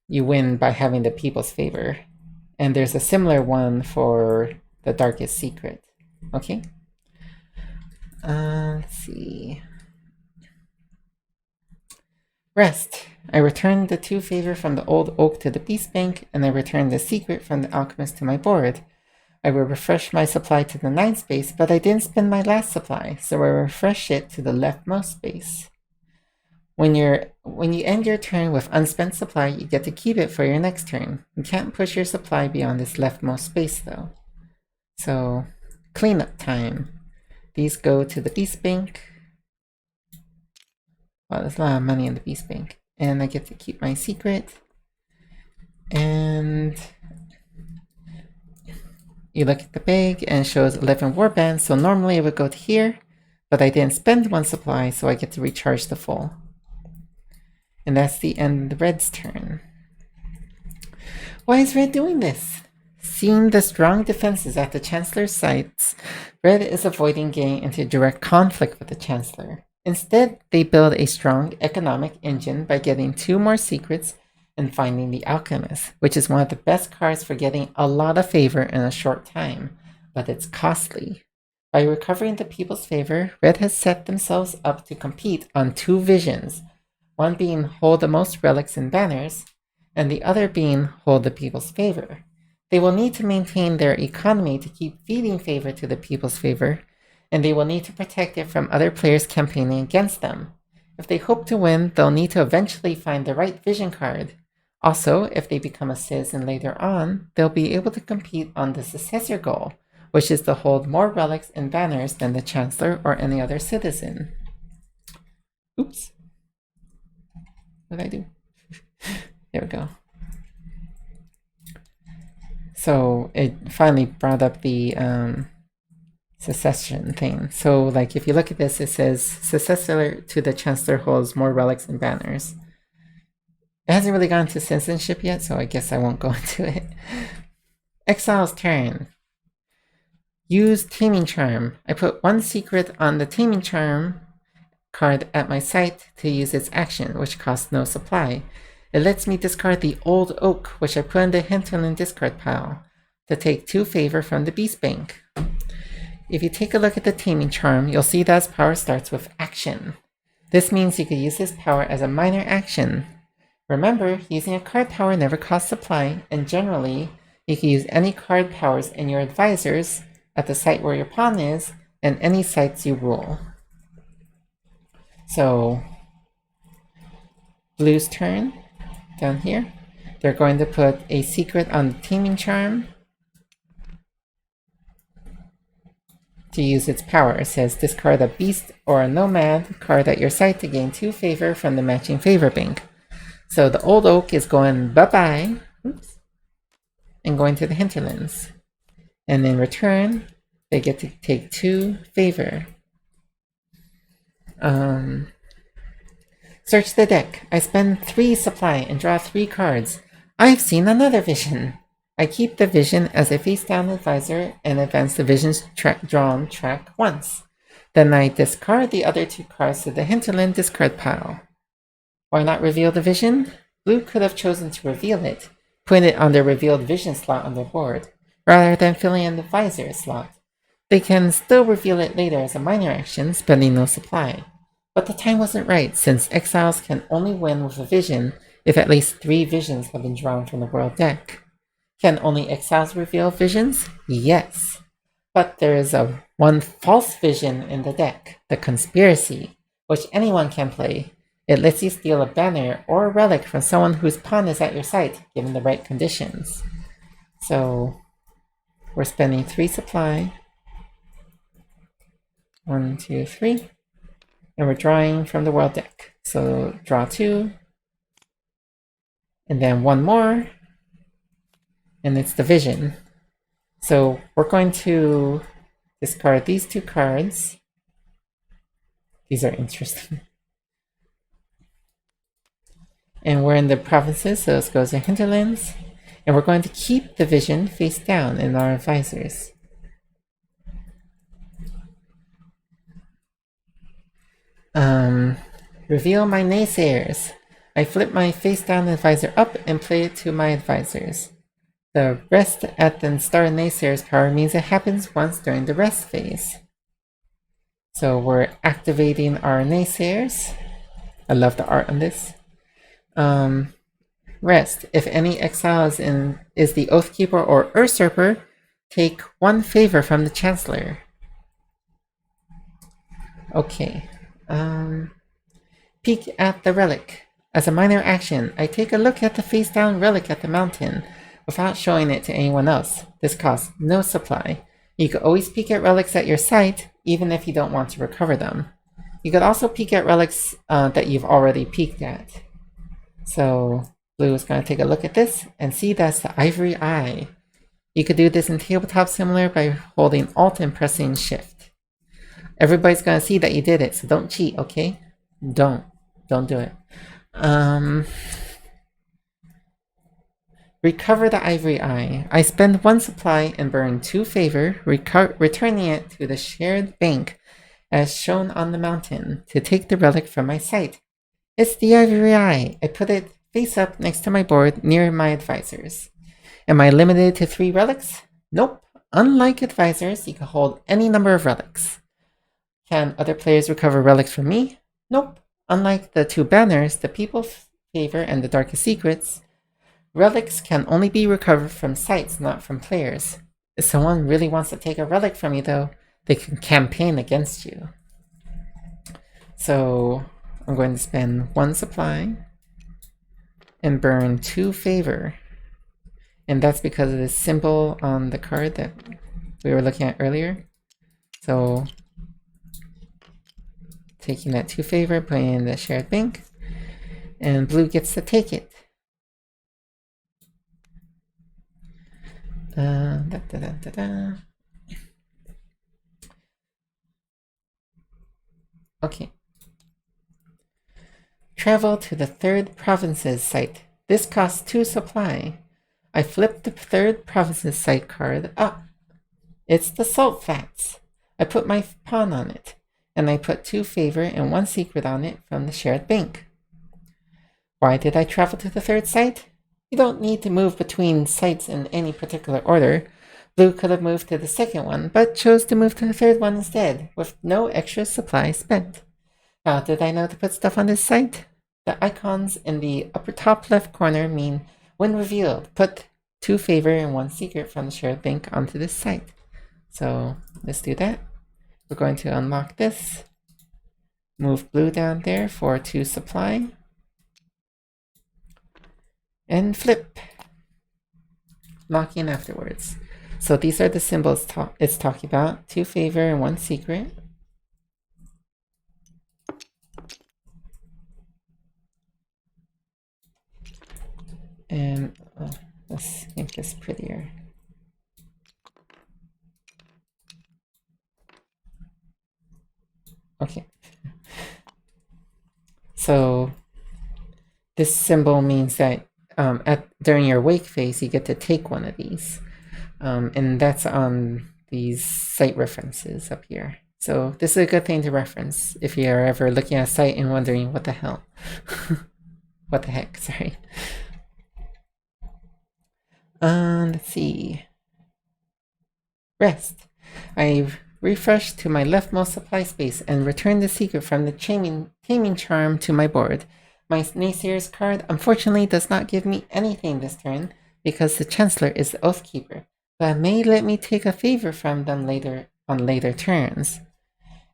you win by having the people's favor. And there's a similar one for the darkest secret. Okay. Let's see. Rest. I returned the 2 favor from the old oak to the beast bank, and I returned the secret from the alchemist to my board. I will refresh my supply to the 9th space, but I didn't spend my last supply, so I refresh it to the leftmost space. When you end your turn with unspent supply, you get to keep it for your next turn. You can't push your supply beyond this leftmost space though. So, cleanup time. These go to the beast bank. Wow, there's a lot of money in the beast bank. And I get to keep my secret. And you look at the bag and it shows 11 warbands, so normally it would go to here, but I didn't spend 1 supply, so I get to recharge the full. And that's the end of the red's turn. Why is red doing this? Seeing the strong defenses at the Chancellor's sites, red is avoiding getting into direct conflict with the Chancellor. Instead, they build a strong economic engine by getting 2 more secrets and finding the Alchemist, which is one of the best cards for getting a lot of favor in a short time, but it's costly. By recovering the people's favor, red has set themselves up to compete on 2 visions, one being hold the most relics and banners, and the other being hold the people's favor. They will need to maintain their economy to keep feeding favor to the people's favor, and they will need to protect it from other players campaigning against them. If they hope to win, they'll need to eventually find the right vision card. Also, if they become a citizen later on, they'll be able to compete on the successor goal, which is to hold more relics and banners than the Chancellor or any other citizen. Oops. What did I do? There we go. So it finally brought up the succession thing. So like if you look at this, it says successor to the Chancellor holds more relics and banners. It hasn't really gone to citizenship yet, so I guess I won't go into it. Exile's turn. Use Taming Charm. I put 1 secret on the Taming Charm card at my site to use its action, which costs no supply. It lets me discard the old oak, which I put in the hinterland discard pile, to take 2 favor from the beast bank. If you take a look at the Taming Charm, you'll see that its power starts with action. This means you could use this power as a minor action. Remember, using a card power never costs supply, and generally, you can use any card powers in your advisors, at the site where your pawn is, and any sites you rule. So, blue's turn, down here. They're going to put a secret on the Taming Charm to use its power. It says discard a beast or a nomad card at your site to gain 2 favor from the matching favor bank. So the old oak is going bye-bye, oops, and going to the hinterlands. And in return, they get to take 2 favor. Search the deck. I spend 3 supply and draw 3 cards. I've seen another vision. I keep the vision as a face-down advisor and advance the vision's drawn track once. Then I discard the other 2 cards to the hinterland discard pile. Why not reveal the vision? Blue could have chosen to reveal it, putting it on their revealed vision slot on their board, rather than filling in the visor slot. They can still reveal it later as a minor action, spending no supply. But the time wasn't right, since exiles can only win with a vision if at least 3 visions have been drawn from the world deck. Can only exiles reveal visions? Yes. But there is one false vision in the deck, the Conspiracy, which anyone can play. It lets you steal a banner or a relic from someone whose pawn is at your site, given the right conditions. So, we're spending 3 supply. 1, 2, 3. And we're drawing from the world deck. So, draw 2. And then 1 more. And it's the vision. So, we're going to discard these 2 cards. These are interesting. And we're in the provinces, so this goes to hinterlands. And we're going to keep the vision face down in our advisors. Reveal my naysayers. I flip my face down advisor up and play it to my advisors. The rest at the start of naysayers power means it happens once during the rest phase. So we're activating our naysayers. I love the art on this. Rest. If any exile is the Oathkeeper or Usurper, take 1 favor from the Chancellor. Okay. Peek at the relic. As a minor action, I take a look at the face-down relic at the mountain without showing it to anyone else. This costs no supply. You can always peek at relics at your site, even if you don't want to recover them. You could also peek at relics that you've already peeked at. So Blue is going to take a look at this and see that's the Ivory Eye. You could do this in Tabletop Simulator by holding Alt and pressing Shift. Everybody's going to see that you did it, so don't cheat, okay? Don't do it. Recover the Ivory Eye. I spend 1 supply and burn 2 favor, returning it to the shared bank as shown on the mountain to take the relic from my site. It's the Ivory Eye. I put it face up next to my board near my advisors. Am I limited to 3 relics? Nope. Unlike advisors, you can hold any number of relics. Can other players recover relics from me? Nope. Unlike the 2 banners, the People's Favor and the Darkest Secrets, relics can only be recovered from sites, not from players. If someone really wants to take a relic from you, though, they can campaign against you. So I'm going to spend 1 supply and burn 2 favor. And that's because of this symbol on the card that we were looking at earlier. So taking that 2 favor, putting it in the shared bank, and Blue gets to take it. Okay. Travel to the 3rd province's site. This costs 2 supply. I flip the 3rd province's site card up. It's the Salt Flats. I put my pawn on it, and I put 2 favor and 1 secret on it from the shared bank. Why did I travel to the 3rd site? You don't need to move between sites in any particular order. Blue could have moved to the 2nd one, but chose to move to the 3rd one instead, with no extra supply spent. How did I know to put stuff on this site? The icons in the upper top left corner mean, when revealed, put 2 favor and 1 secret from the shared bank onto this site. So let's do that. We're going to unlock this. Move Blue down there for 2 supply. And flip. Lock in afterwards. So these are the symbols it's talking about. 2 favor and 1 secret. And let's make this prettier. Okay. So this symbol means that during your wake phase, you get to take one of these. And that's on these site references up here. So this is a good thing to reference if you're ever looking at a site and wondering what the hell. What the heck, sorry. Let's see. Rest. I refresh to my leftmost supply space and return the secret from the taming charm to my board. My Naysayers card unfortunately does not give me anything this turn because the Chancellor is the Oathkeeper, but may let me take a favor from them later on later turns.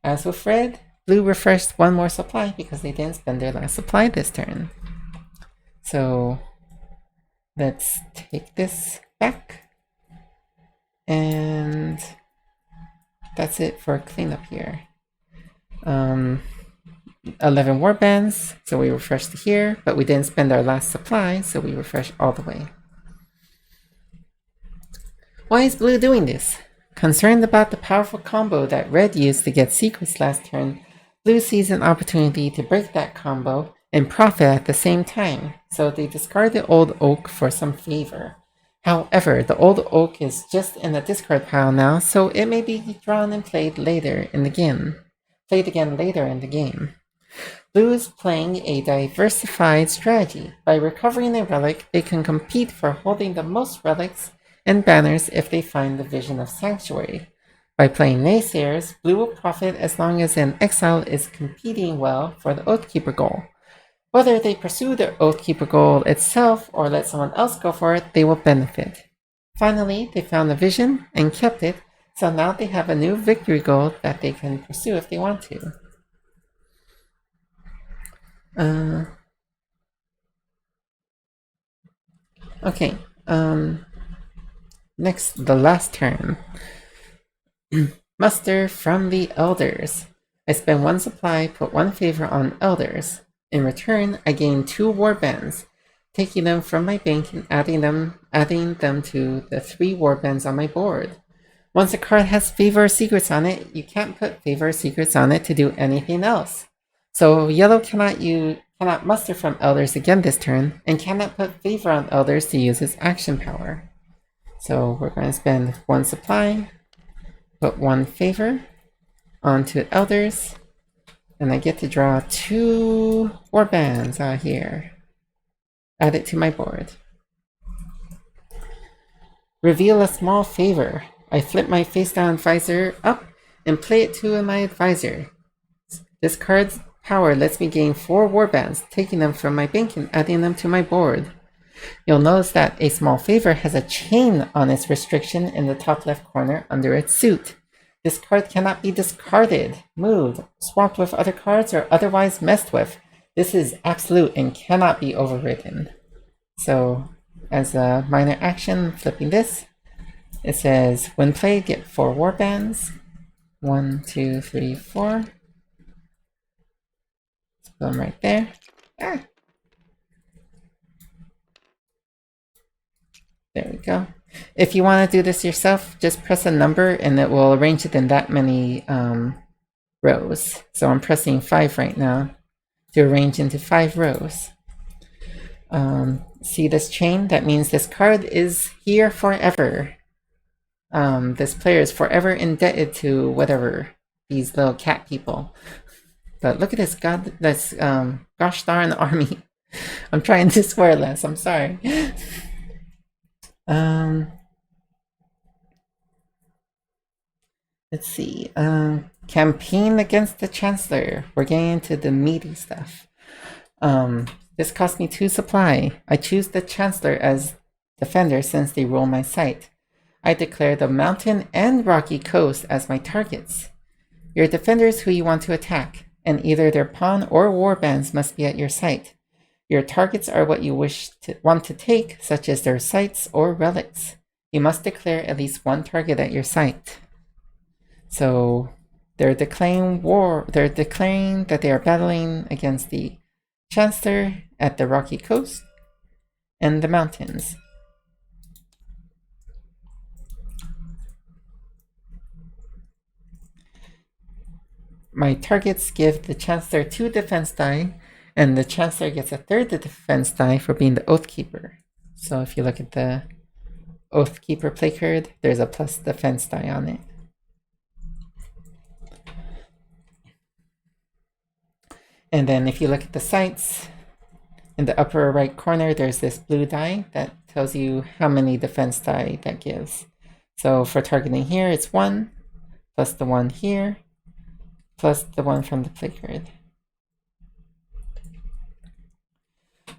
As with Red, Blue refreshed 1 more supply because they didn't spend their last supply this turn. So let's take this back, and that's it for cleanup here. 11 warbands, so we refreshed here, but we didn't spend our last supply, so we refresh all the way. Why is Blue doing this? Concerned about the powerful combo that Red used to get secrets last turn, Blue sees an opportunity to break that combo and profit at the same time, so they discard the old oak for some favor. However, the old oak is just in the discard pile now, so it may be drawn and played again later in the game. Blue is playing a diversified strategy. By recovering a relic, they can compete for holding the most relics and banners if they find the Vision of Sanctuary. By playing Naysayers, Blue will profit as long as an Exile is competing well for the Oathkeeper goal. Whether they pursue the Oathkeeper goal itself or let someone else go for it, they will benefit. Finally, they found the Vision and kept it, so now they have a new victory goal that they can pursue if they want to. Okay. Next, the last turn. Muster from the Elders. I spend 1 supply, put 1 favor on Elders. In return, I gain 2 warbands, taking them from my bank and adding them to the 3 warbands on my board. Once a card has favor or secrets on it, you can't put favor or secrets on it to do anything else. So yellow cannot muster from Elders again this turn, and cannot put favor on Elders to use its action power. So we're going to spend 1 supply, put 1 favor onto Elders, and I get to draw 2 warbands out here. Add it to my board. Reveal a small favor. I flip my face down visor up and play it to my advisor. This card's power lets me gain 4 warbands, taking them from my bank and adding them to my board. You'll notice that a small favor has a chain on its restriction in the top left corner under its suit. This card cannot be discarded, moved, swapped with other cards, or otherwise messed with. This is absolute and cannot be overridden. So, as a minor action, flipping this, it says, when played, get 4 warbands. 1, 2, 3, 4. Let's put them right there. There we go. If you want to do this yourself, just press a number and it will arrange it in that many rows. So I'm pressing 5 right now to arrange into 5 rows. See this chain? That means this card is here forever. This player is forever indebted to whatever, these little cat people. But look at this gosh darn army. I'm trying to swear less, I'm sorry. Let's see. Campaign against the Chancellor. We're getting into the meaty stuff. This cost me 2 supply. I choose the Chancellor as defender since they rule my site. I declare the mountain and rocky coast as my targets. Your defenders who you want to attack, and either their pawn or warbands must be at your site. Your targets are what you want to take, such as their sites or relics. You must declare at least 1 target at your site. So they're declaring war. They're declaring that they are battling against the Chancellor at the rocky coast and the mountains. My targets give the Chancellor 2 defense die, and the Chancellor gets a 3rd defense die for being the Oathkeeper. So if you look at the Oathkeeper play card, there's a plus defense die on it. And then if you look at the sites, in the upper right corner, there's this blue die that tells you how many defense die that gives. So for targeting here, it's 1, plus the 1 here, plus the 1 from the play card.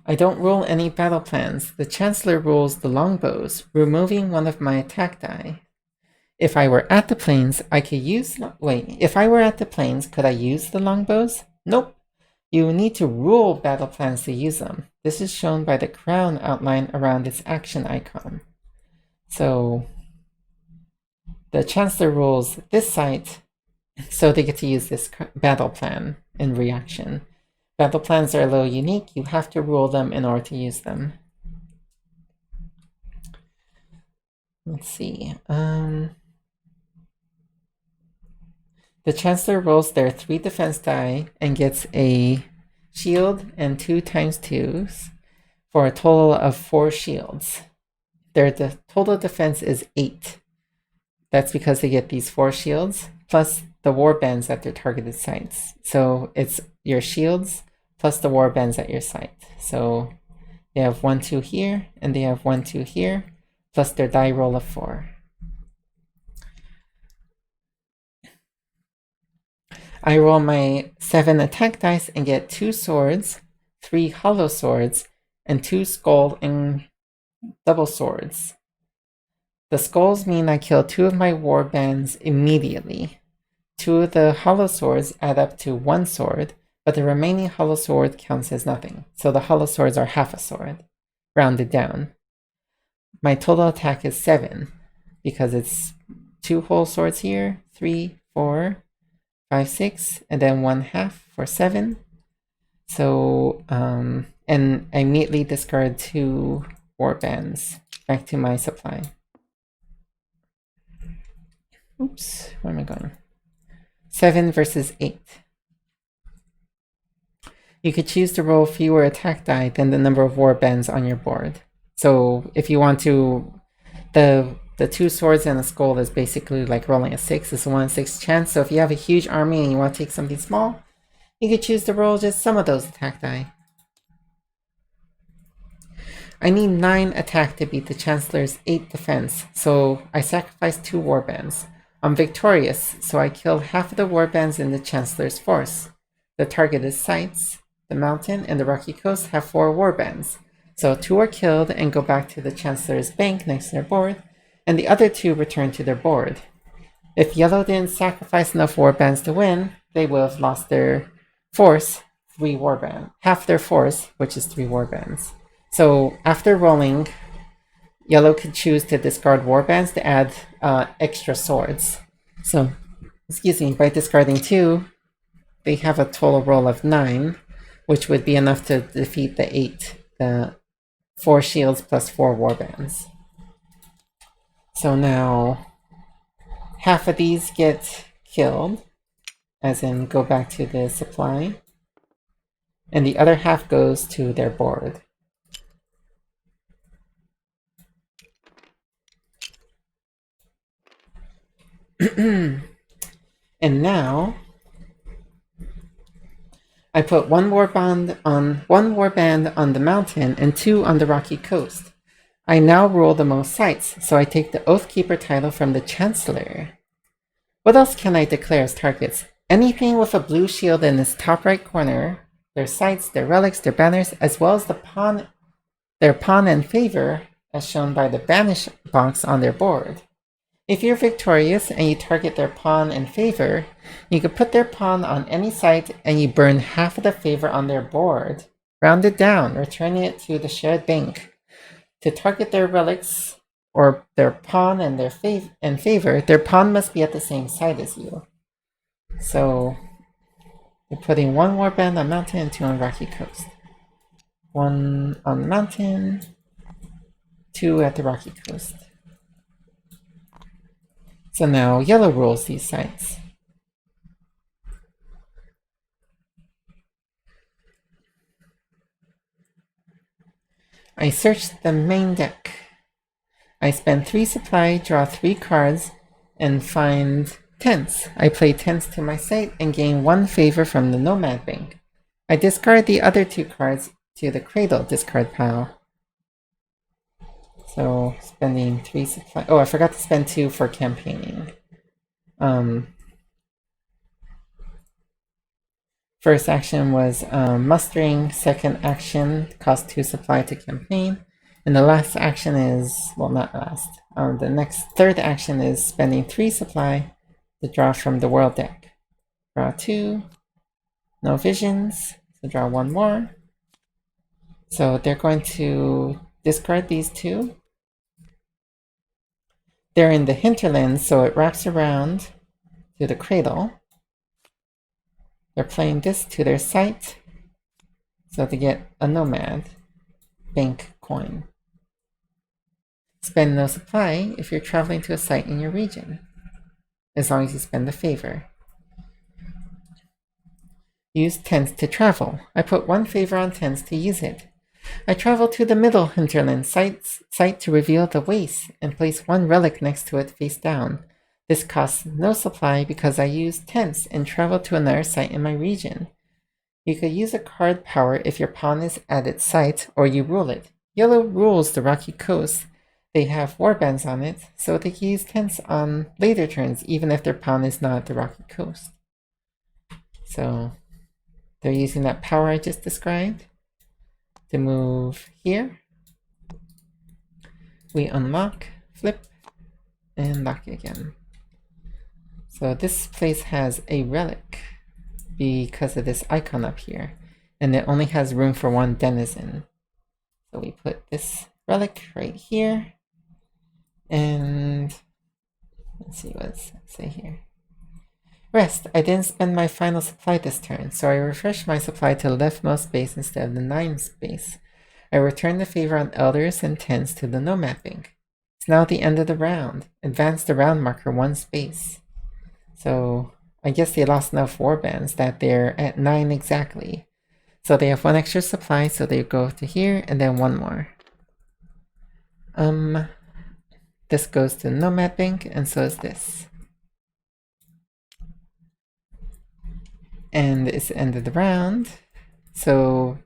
I don't rule any battle plans. The Chancellor rules the longbows, removing 1 of my attack die. If I were at the plains, I could use... Wait, if I were at the plains, could I use the longbows? Nope. You need to rule battle plans to use them. This is shown by the crown outline around its action icon. So the Chancellor rules this site, so they get to use this battle plan in reaction. Battle plans are a little unique. You have to rule them in order to use them. Let's see. The Chancellor rolls their 3 defense die and gets a shield and 2 times 2s for a total of 4 shields. Their total defense is 8. That's because they get these 4 shields plus the warbands at their targeted sites. So it's your shields plus the warbands at your site. So they have 1, 2 here, and they have 1, 2 here, plus their die roll of 4. I roll my 7 attack dice and get 2 swords, 3 hollow swords, and 2 skull and double swords. The skulls mean I kill 2 of my warbands immediately. 2 of the hollow swords add up to 1 sword, but the remaining hollow sword counts as nothing. So the hollow swords are half a sword, rounded down. My total attack is 7, because it's 2 whole swords here, 3, 4, 5, 6, and then 1/2 for 7. So, and I immediately discard 2 warbands back to my supply. Oops, where am I going? 7 versus 8. You could choose to roll fewer attack die than the number of warbands on your board. So if you want to, the 2 swords and a skull is basically like rolling a 6. It's a 1 in 6 chance. So if you have a huge army and you want to take something small, you could choose to roll just some of those attack die. I need 9 attack to beat the Chancellor's 8 defense, so I sacrifice 2 warbands. I'm victorious, so I kill half of the warbands in the Chancellor's force. The targeted sites, the mountain, and the rocky coast have 4 warbands. So 2 are killed and go back to the Chancellor's bank next to their board, and the other 2 return to their board. If yellow didn't sacrifice enough warbands to win, they would have lost their force, 3 warbands. Half their force, which is 3 warbands. So after rolling, yellow could choose to discard warbands to add extra swords. So, by discarding 2, they have a total roll of 9, which would be enough to defeat the 8, the 4 shields plus 4 warbands. So now, half of these get killed, as in go back to the supply, and the other half goes to their board. And now I put 1 warband on the mountain and 2 on the rocky coast. I now rule the most sites, so I take the Oathkeeper title from the Chancellor. What else can I declare as targets? Anything with a blue shield in its top right corner, their sites, their relics, their banners, as well as their pawn and favor, as shown by the banish box on their board. If you're victorious and you target their pawn and favor, you can put their pawn on any site and you burn half of the favor on their board, round it down, returning it to the shared bank. To target their relics or their pawn and their favor, their pawn must be at the same site as you. So you're putting 1 warband on mountain and 2 on rocky coast. 1 on the mountain, 2 at the rocky coast. So now yellow rules these sites. I search the main deck. I spend 3 supply, draw 3 cards, and find tents. I play tents to my site and gain 1 favor from the Nomad Bank. I discard the other 2 cards to the Cradle discard pile. So spending 3 supply. Oh, I forgot to spend 2 for campaigning. First action was mustering. Second action cost 2 supply to campaign. And the last action is, well, not last. The third action is spending 3 supply to draw from the world deck. Draw 2. No visions. So draw 1 more. So they're going to discard these 2. They're in the hinterlands, so it wraps around to the Cradle. They're playing this to their site, so they get a Nomad Bank coin. Spend no supply if you're traveling to a site in your region, as long as you spend the favor. Use tents to travel. I put 1 favor on tents to use it. I travel to the middle hinterland site to reveal the waste and place 1 relic next to it face down. This costs no supply because I use tents and travel to another site in my region. You could use a card power if your pawn is at its site or you rule it. Yellow rules the rocky coast. They have warbands on it, so they can use tents on later turns even if their pawn is not at the rocky coast. So they're using that power I just described to move here. We unlock, flip, and lock again. So this place has a relic because of this icon up here, and it only has room for one denizen. So we put this relic right here, and let's see what's it say here. Rest. I didn't spend my final supply this turn, so I refreshed my supply to the leftmost space instead of the 9 space. I returned the favor on elders and tents to the nomad bank. It's now the end of the round. Advance the round marker 1 space. So I guess they lost enough warbands that they're at 9 exactly. So they have 1 extra supply, so they go to here and then 1 more. This goes to Nomad Bank, and so is this. And it's the end of the round, so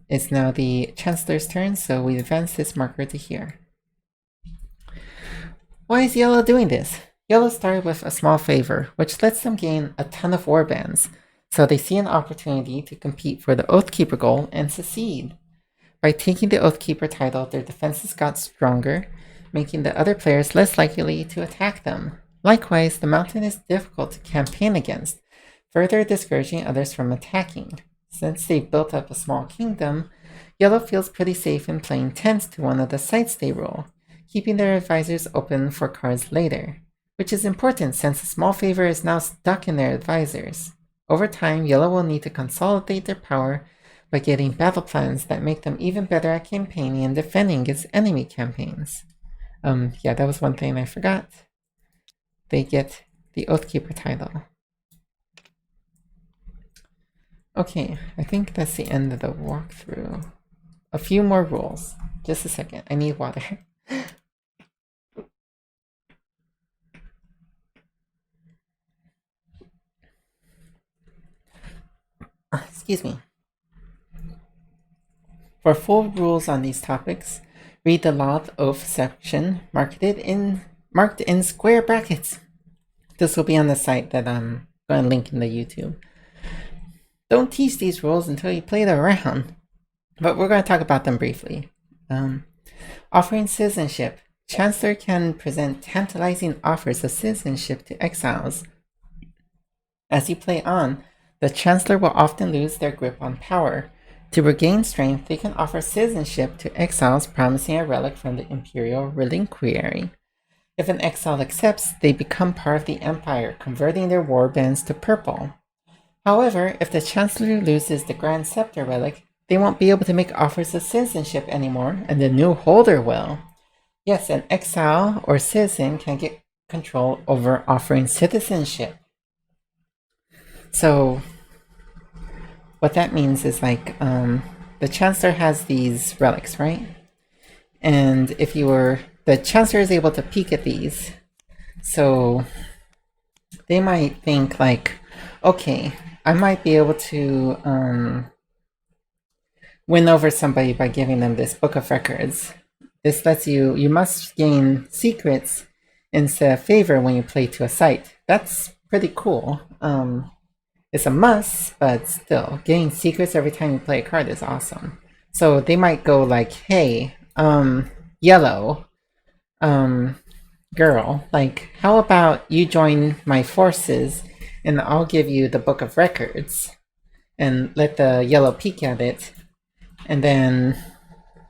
it's now the Chancellor's turn, so we advance this marker to here. Why is Yellow doing this? Yellow started with a small favor, which lets them gain a ton of warbands, so they see an opportunity to compete for the Oathkeeper goal and succeed. By taking the Oathkeeper title, their defenses got stronger, making the other players less likely to attack them. Likewise, the mountain is difficult to campaign against, further discouraging others from attacking. Since they've built up a small kingdom, Yellow feels pretty safe in playing tents to one of the sites they rule, keeping their advisors open for cards later, which is important since a small favor is now stuck in their advisors. Over time, Yellow will need to consolidate their power by getting battle plans that make them even better at campaigning and defending against enemy campaigns. Yeah, that was one thing I forgot. They get the Oathkeeper title. Okay, I think that's the end of the walkthrough. A few more rules. Just a second, I need water. Excuse me. For full rules on these topics, read the Law of Oath section marked in square brackets. This will be on the site that I'm going to link in the YouTube. Don't teach these rules until you play them around, but we're going to talk about them briefly. Offering citizenship. Chancellor can present tantalizing offers of citizenship to exiles. As you play on, the Chancellor will often lose their grip on power. To regain strength, they can offer citizenship to exiles promising a relic from the Imperial Reliquary. If an exile accepts, they become part of the Empire, converting their warbands to purple. However, if the Chancellor loses the Grand Scepter relic, they won't be able to make offers of citizenship anymore, and the new holder will. Yes, an exile or citizen can get control over offering citizenship. So what that means is like the Chancellor has these relics, right? And if the Chancellor is able to peek at these, so they might think like, okay, I might be able to win over somebody by giving them this book of records. This lets you must gain secrets instead of favor when you play to a site. That's pretty cool. It's a must, but still, getting secrets every time you play a card is awesome. So they might go like, hey, Yellow, girl, like, how about you join my forces and I'll give you the book of records and let the Yellow peek at it. And then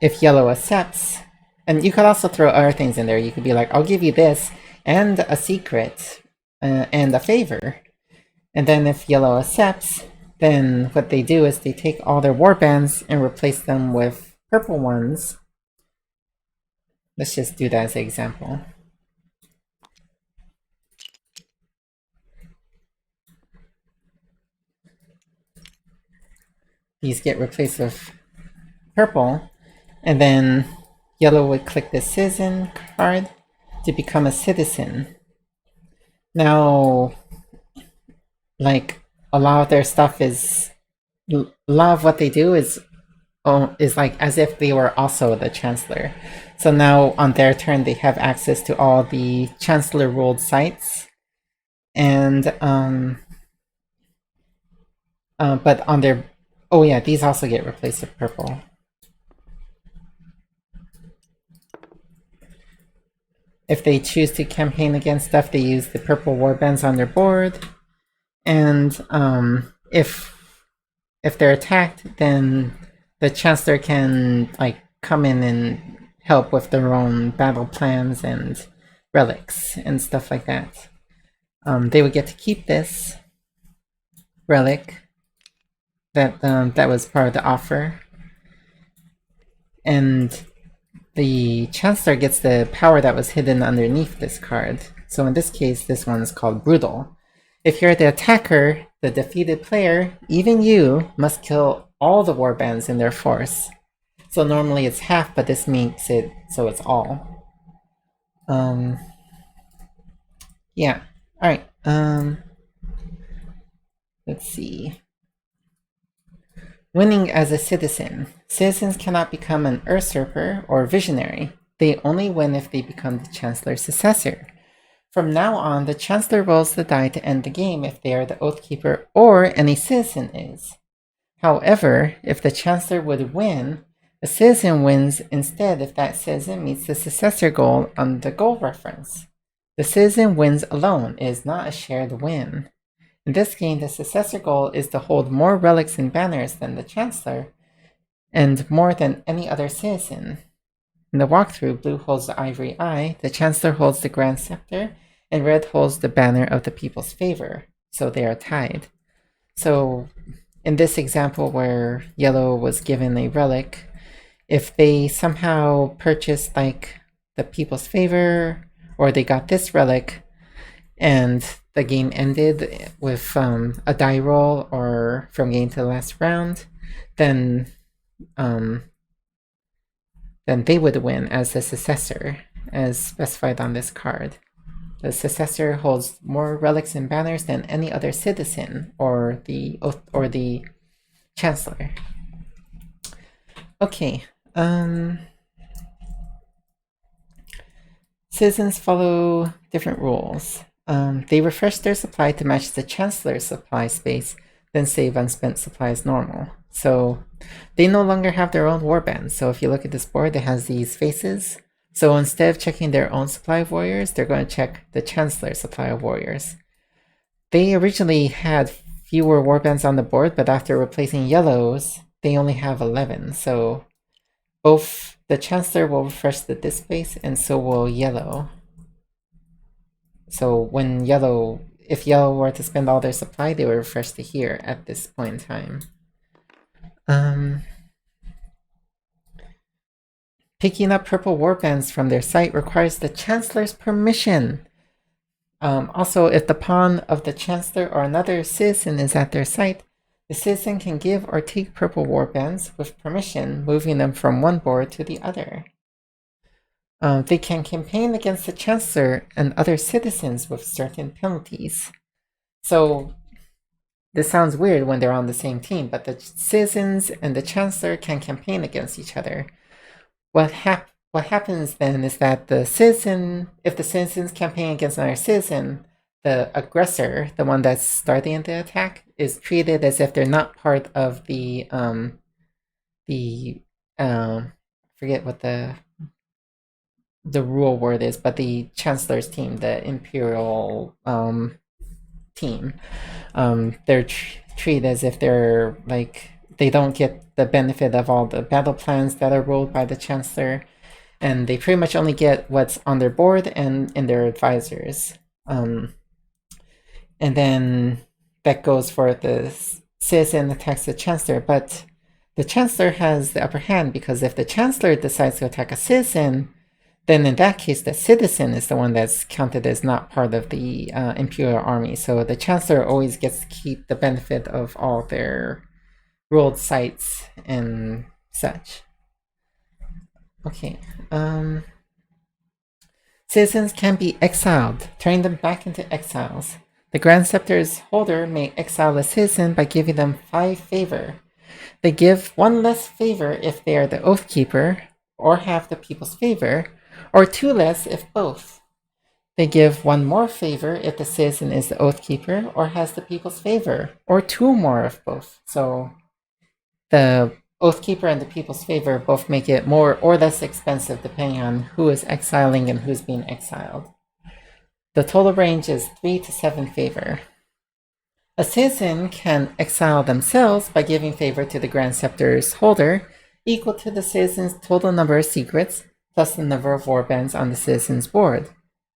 if Yellow accepts, and you could also throw other things in there. You could be like, I'll give you this and a secret and a favor. And then if Yellow accepts, then what they do is they take all their warbands and replace them with purple ones. Let's just do that as an example. These get replaced with purple, and then Yellow would click the citizen card, to become a citizen. Now, like, a lot of their stuff is, a lot of what they do is like as if they were also the chancellor. So now on their turn, they have access to all the chancellor ruled sites, and but on their, oh yeah, these also get replaced with purple. If they choose to campaign against stuff, they use the purple warbands on their board, and if they're attacked, then the chancellor can like come in and help with their own battle plans and relics and stuff like that. They would get to keep this relic that was part of the offer, and the chancellor gets the power that was hidden underneath this card. So in this case, this one's called Brutal. If you're the attacker, the defeated player, even you, must kill all the warbands in their force. So normally it's half, but this makes it so it's all. Yeah. Alright. Let's see. Winning as a citizen. Citizens cannot become an usurper or visionary. They only win if they become the Chancellor's successor. From now on, the Chancellor rolls the die to end the game if they are the Oathkeeper or any citizen is. However, if the Chancellor would win, a citizen wins instead if that citizen meets the successor goal on the goal reference. The citizen wins alone. It is not a shared win. In this game, the successor goal is to hold more relics and banners than the Chancellor, and more than any other citizen. In the walkthrough, blue holds the Ivory Eye, the Chancellor holds the Grand Scepter, and red holds the Banner of the People's Favor, so they are tied. So, in this example where yellow was given a relic, if they somehow purchased like the People's Favor, or they got this relic, and the game ended with a die roll or from game to the last round, then they would win as the successor, as specified on this card. The successor holds more relics and banners than any other citizen or the chancellor. Okay. Citizens follow different rules. They refresh their supply to match the Chancellor's supply space, then save unspent supply as normal. So they no longer have their own warbands. So if you look at this board, it has these faces. So instead of checking their own supply of warriors, they're going to check the Chancellor's supply of warriors. They originally had fewer warbands on the board, but after replacing yellows, they only have 11. So both the Chancellor will refresh the disk space, and so will yellow. So when if yellow were to spend all their supply, they would refresh to here at this point in time. Picking up purple warbands from their site requires the Chancellor's permission. Also, if the pawn of the Chancellor or another citizen is at their site, the citizen can give or take purple warbands with permission, moving them from one board to the other. They can campaign against the Chancellor and other citizens with certain penalties. So this sounds weird when they're on the same team, but the citizens and the Chancellor can campaign against each other. What happens then is that if the citizens campaign against another citizen, the aggressor, the one that's starting the attack, is treated as if they're not part of the forget what the rule word is, but the Chancellor's team, the Imperial team, they're treated as if they're like they don't get the benefit of all the battle plans that are ruled by the Chancellor, and they pretty much only get what's on their board and in their advisors. And then that goes for the citizen attacks the Chancellor, but the Chancellor has the upper hand, because if the Chancellor decides to attack a citizen, then in that case, the citizen is the one that's counted as not part of the Imperial army. So the Chancellor always gets to keep the benefit of all their ruled sites and such. Okay. Citizens can be exiled, turning them back into exiles. The Grand Scepter's holder may exile a citizen by giving them 5 favor. They give 1 less favor if they are the Oathkeeper, or have the people's favor, or 2 less if both. They give 1 more favor if the citizen is the Oathkeeper, or has the people's favor, or 2 more if both. So the Oathkeeper and the people's favor both make it more or less expensive depending on who is exiling and who's being exiled. The total range is 3 to 7 favor. A citizen can exile themselves by giving favor to the Grand Scepter's holder, equal to the citizen's total number of secrets, plus the number of warbands on the citizen's board.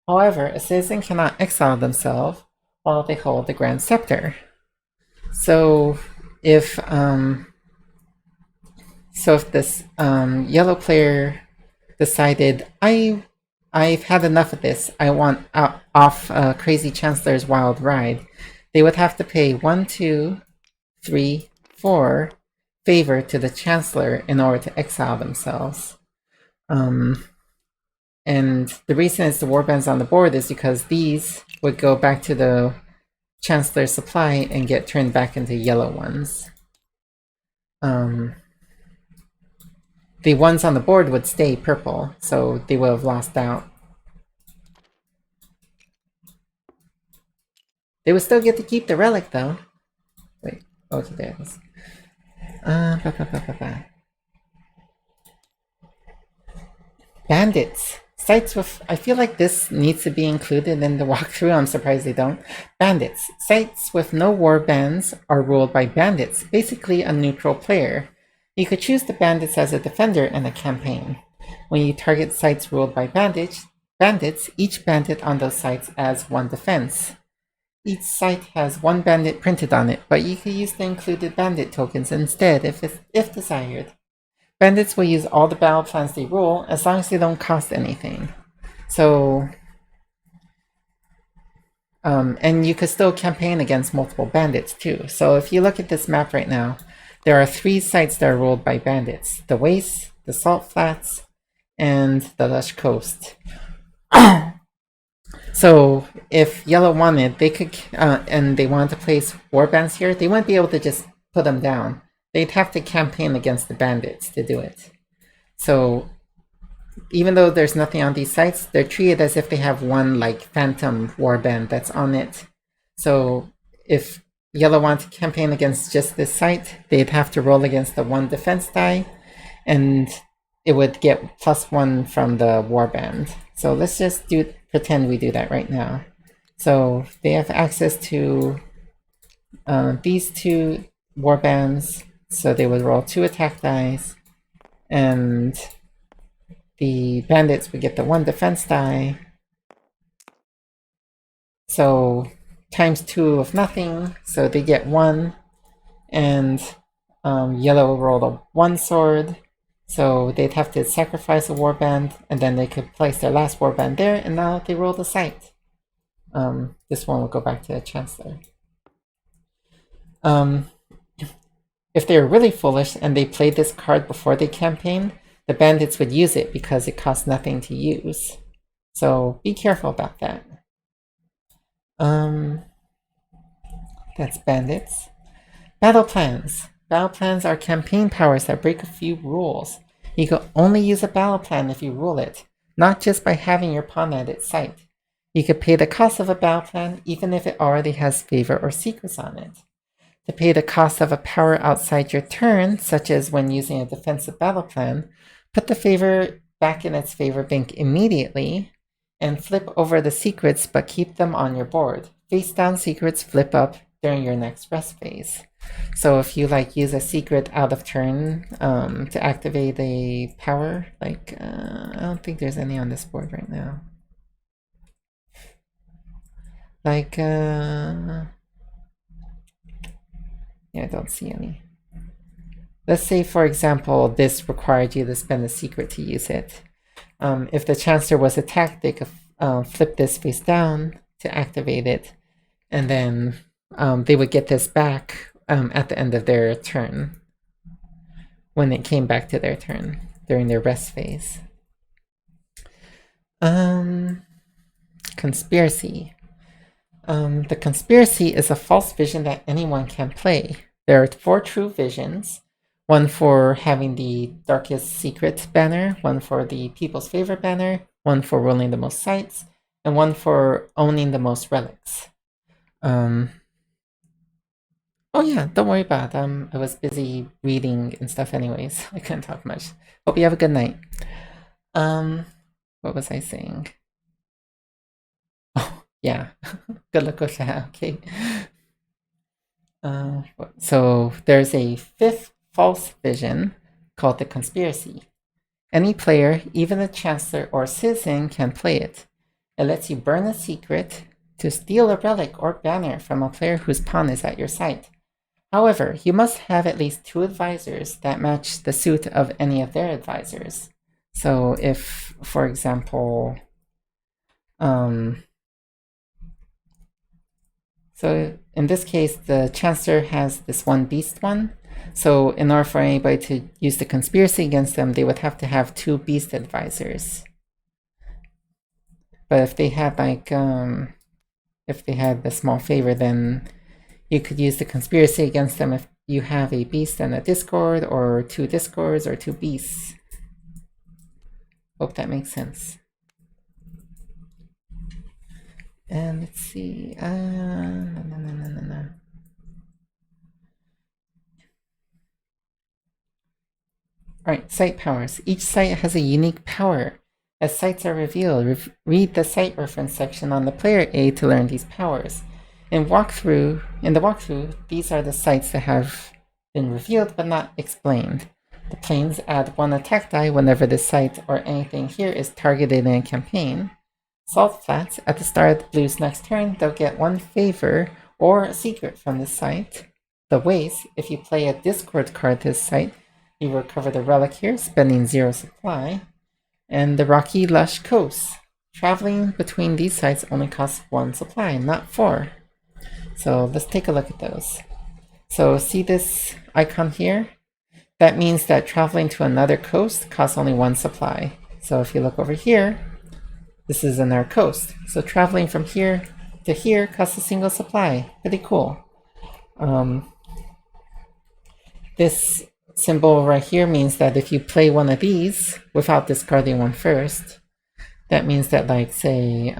However, a citizen cannot exile themselves while they hold the Grand Scepter. So if this yellow player decided, I've had enough of this, I want off Crazy Chancellor's wild ride, they would have to pay 1, 2, 3, 4 favor to the Chancellor in order to exile themselves. And the reason it's the warbands on the board is because these would go back to the Chancellor's supply and get turned back into yellow ones. The ones on the board would stay purple, so they would have lost out. They would still get to keep the relic, though. Wait, oh, there it is. Bandits. Sites with... I feel like this needs to be included in the walkthrough. I'm surprised they don't. Bandits. Sites with no warbands are ruled by bandits, basically a neutral player. You could choose the bandits as a defender in a campaign. When you target sites ruled by bandits, each bandit on those sites adds 1 defense. Each site has 1 bandit printed on it, but you could use the included bandit tokens instead if desired. Bandits will use all the battle plans they rule as long as they don't cost anything. So, and you could still campaign against multiple bandits too. So if you look at this map right now, there are 3 sites that are ruled by bandits: the Waste, the Salt Flats, and the Lush Coast. So if Yellow wanted, they could, and they wanted to place warbands here, they wouldn't be able to just put them down. They'd have to campaign against the bandits to do it. So even though there's nothing on these sites, they're treated as if they have 1 like phantom warband that's on it. So if Yellow wanted to campaign against just this site, they'd have to roll against the 1 defense die, and it would get +1 from the warband. So let's just pretend we do that right now. So they have access to these 2 warbands, so they would roll 2 attack dice, and the bandits would get the 1 defense die. So times 2 of nothing, so they get 1, and Yellow rolled a 1 sword, so they'd have to sacrifice a warband, and then they could place their last warband there, and now they roll the site. This one will go back to the Chancellor. If they were really foolish and they played this card before they campaigned, the bandits would use it because it costs nothing to use. So be careful about that. That's bandits. Battle plans. Battle plans are campaign powers that break a few rules. You can only use a battle plan if you rule it, not just by having your pawn at its site. You could pay the cost of a battle plan even if it already has favor or secrets on it. To pay the cost of a power outside your turn, such as when using a defensive battle plan, put the favor back in its favor bank immediately, and flip over the secrets but keep them on your board. Face down secrets flip up during your next rest phase. So if you use a secret out of turn to activate a power, I don't think there's any on this board right now. Yeah, I don't see any. Let's say, for example, this required you to spend a secret to use it. If the Chancellor was attacked, they could flip this face down to activate it, and then they would get this back at the end of their turn, when it came back to their turn during their rest phase. Conspiracy. The conspiracy is a false vision that anyone can play. There are 4 true visions. One for having the darkest secret banner, one for the people's favorite banner, one for ruling the most sites, and one for owning the most relics. Oh yeah, don't worry about it. I was busy reading and stuff anyways. I couldn't talk much. Hope you have a good night. What was I saying? Oh, yeah. Good luck with that, okay. So there's a 5th false vision called the conspiracy. Any player, even a chancellor or citizen, can play it. It lets you burn a secret to steal a relic or banner from a player whose pawn is at your site. However, you must have at least 2 advisors that match the suit of any of their advisors. So if, for example, so in this case, the Chancellor has this one beast one. So in order for anybody to use the conspiracy against them, they would have to have 2 beast advisors. But if they had like, if they had the small favor, then you could use the conspiracy against them if you have a beast and a discord, or 2 discords, or 2 beasts. Hope that makes sense. And let's see. No. Alright, site powers. Each site has a unique power. As sites are revealed, read the site reference section on the player aid to learn these powers. In the walkthrough, these are the sites that have been revealed but not explained. The planes add 1 attack die whenever the site or anything here is targeted in a campaign. Salt flats, at the start of the blue's next turn, they'll get 1 favor or a secret from this site. The waste, if you play a discord card this site, you recover the relic here, spending 0 supply. And the rocky, lush coast. Traveling between these sites only costs 1 supply, not 4. So let's take a look at those. So see this icon here? That means that traveling to another coast costs only 1 supply. So if you look over here, this is another coast. So traveling from here to here costs a single supply. Pretty cool. This symbol right here means that if you play one of these without discarding one first, that means that, like, say,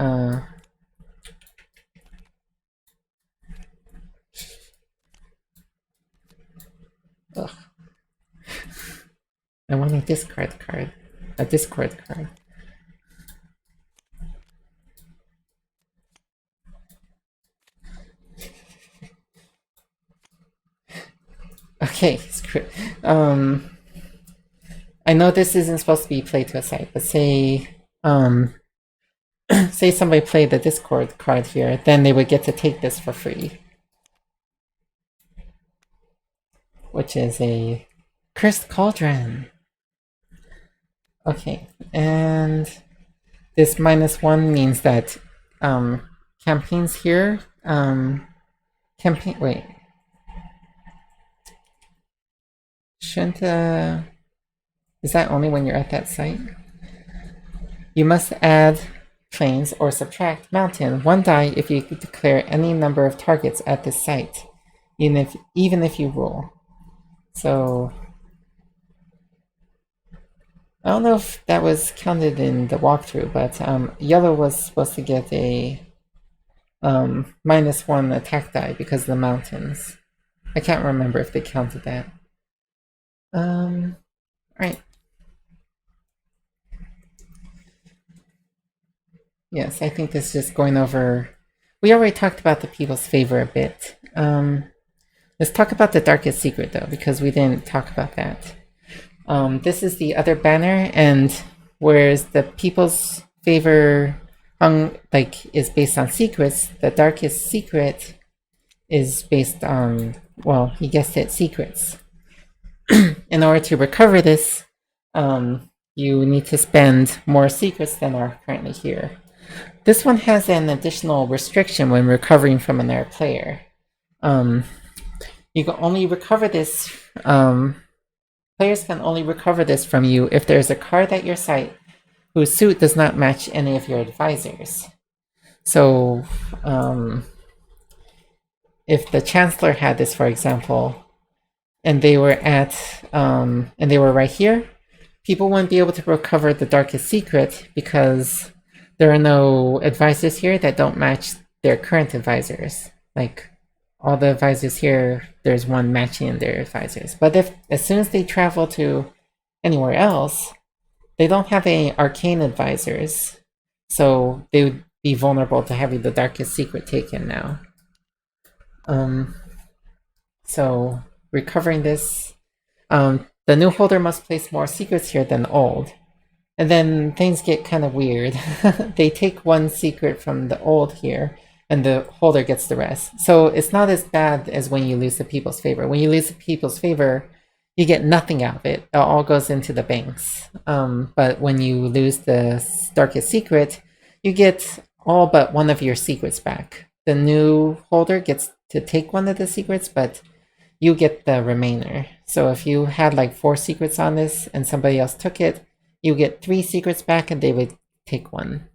I want a discard card. A discord card. Okay, screw it. I know this isn't supposed to be played to a site, but say, say somebody played the Discord card here, then they would get to take this for free. Which is a Cursed Cauldron. Okay, and this -1 means that campaigns here, wait. Shouldn't, is that only when you're at that site? You must add plains or subtract mountain 1 die if you declare any number of targets at this site, even if you rule. So I don't know if that was counted in the walkthrough, but yellow was supposed to get a -1 attack die because of the mountains. I can't remember if they counted that. Right. Yes, I think this is just going over. We already talked about the people's favor a bit. Let's talk about the darkest secret though, because we didn't talk about that. This is the other banner, and whereas the people's favor is based on secrets, the darkest secret is based on, well, you guessed it, secrets. In order to recover this, you need to spend more secrets than are currently here. This one has an additional restriction when recovering from another player. You can only recover this, players can only recover this from you if there's a card at your site whose suit does not match any of your advisors. So if the Chancellor had this, for example, and they were right here, people wouldn't be able to recover the Darkest Secret because there are no advisors here that don't match their current advisors. Like all the advisors here, there's one matching their advisors. But if as soon as they travel to anywhere else, they don't have any arcane advisors, so they would be vulnerable to having the Darkest Secret taken now. So recovering this, the new holder must place more secrets here than the old. And then things get kind of weird. They take one secret from the old here, and the holder gets the rest. So it's not as bad as when you lose the People's Favor. When you lose the People's Favor, you get nothing out of it. It all goes into the banks. But when you lose the Darkest Secret, you get all but one of your secrets back. The new holder gets to take one of the secrets, but you get the remainder. So if you had like 4 secrets on this and somebody else took it, you get 3 secrets back and they would take one.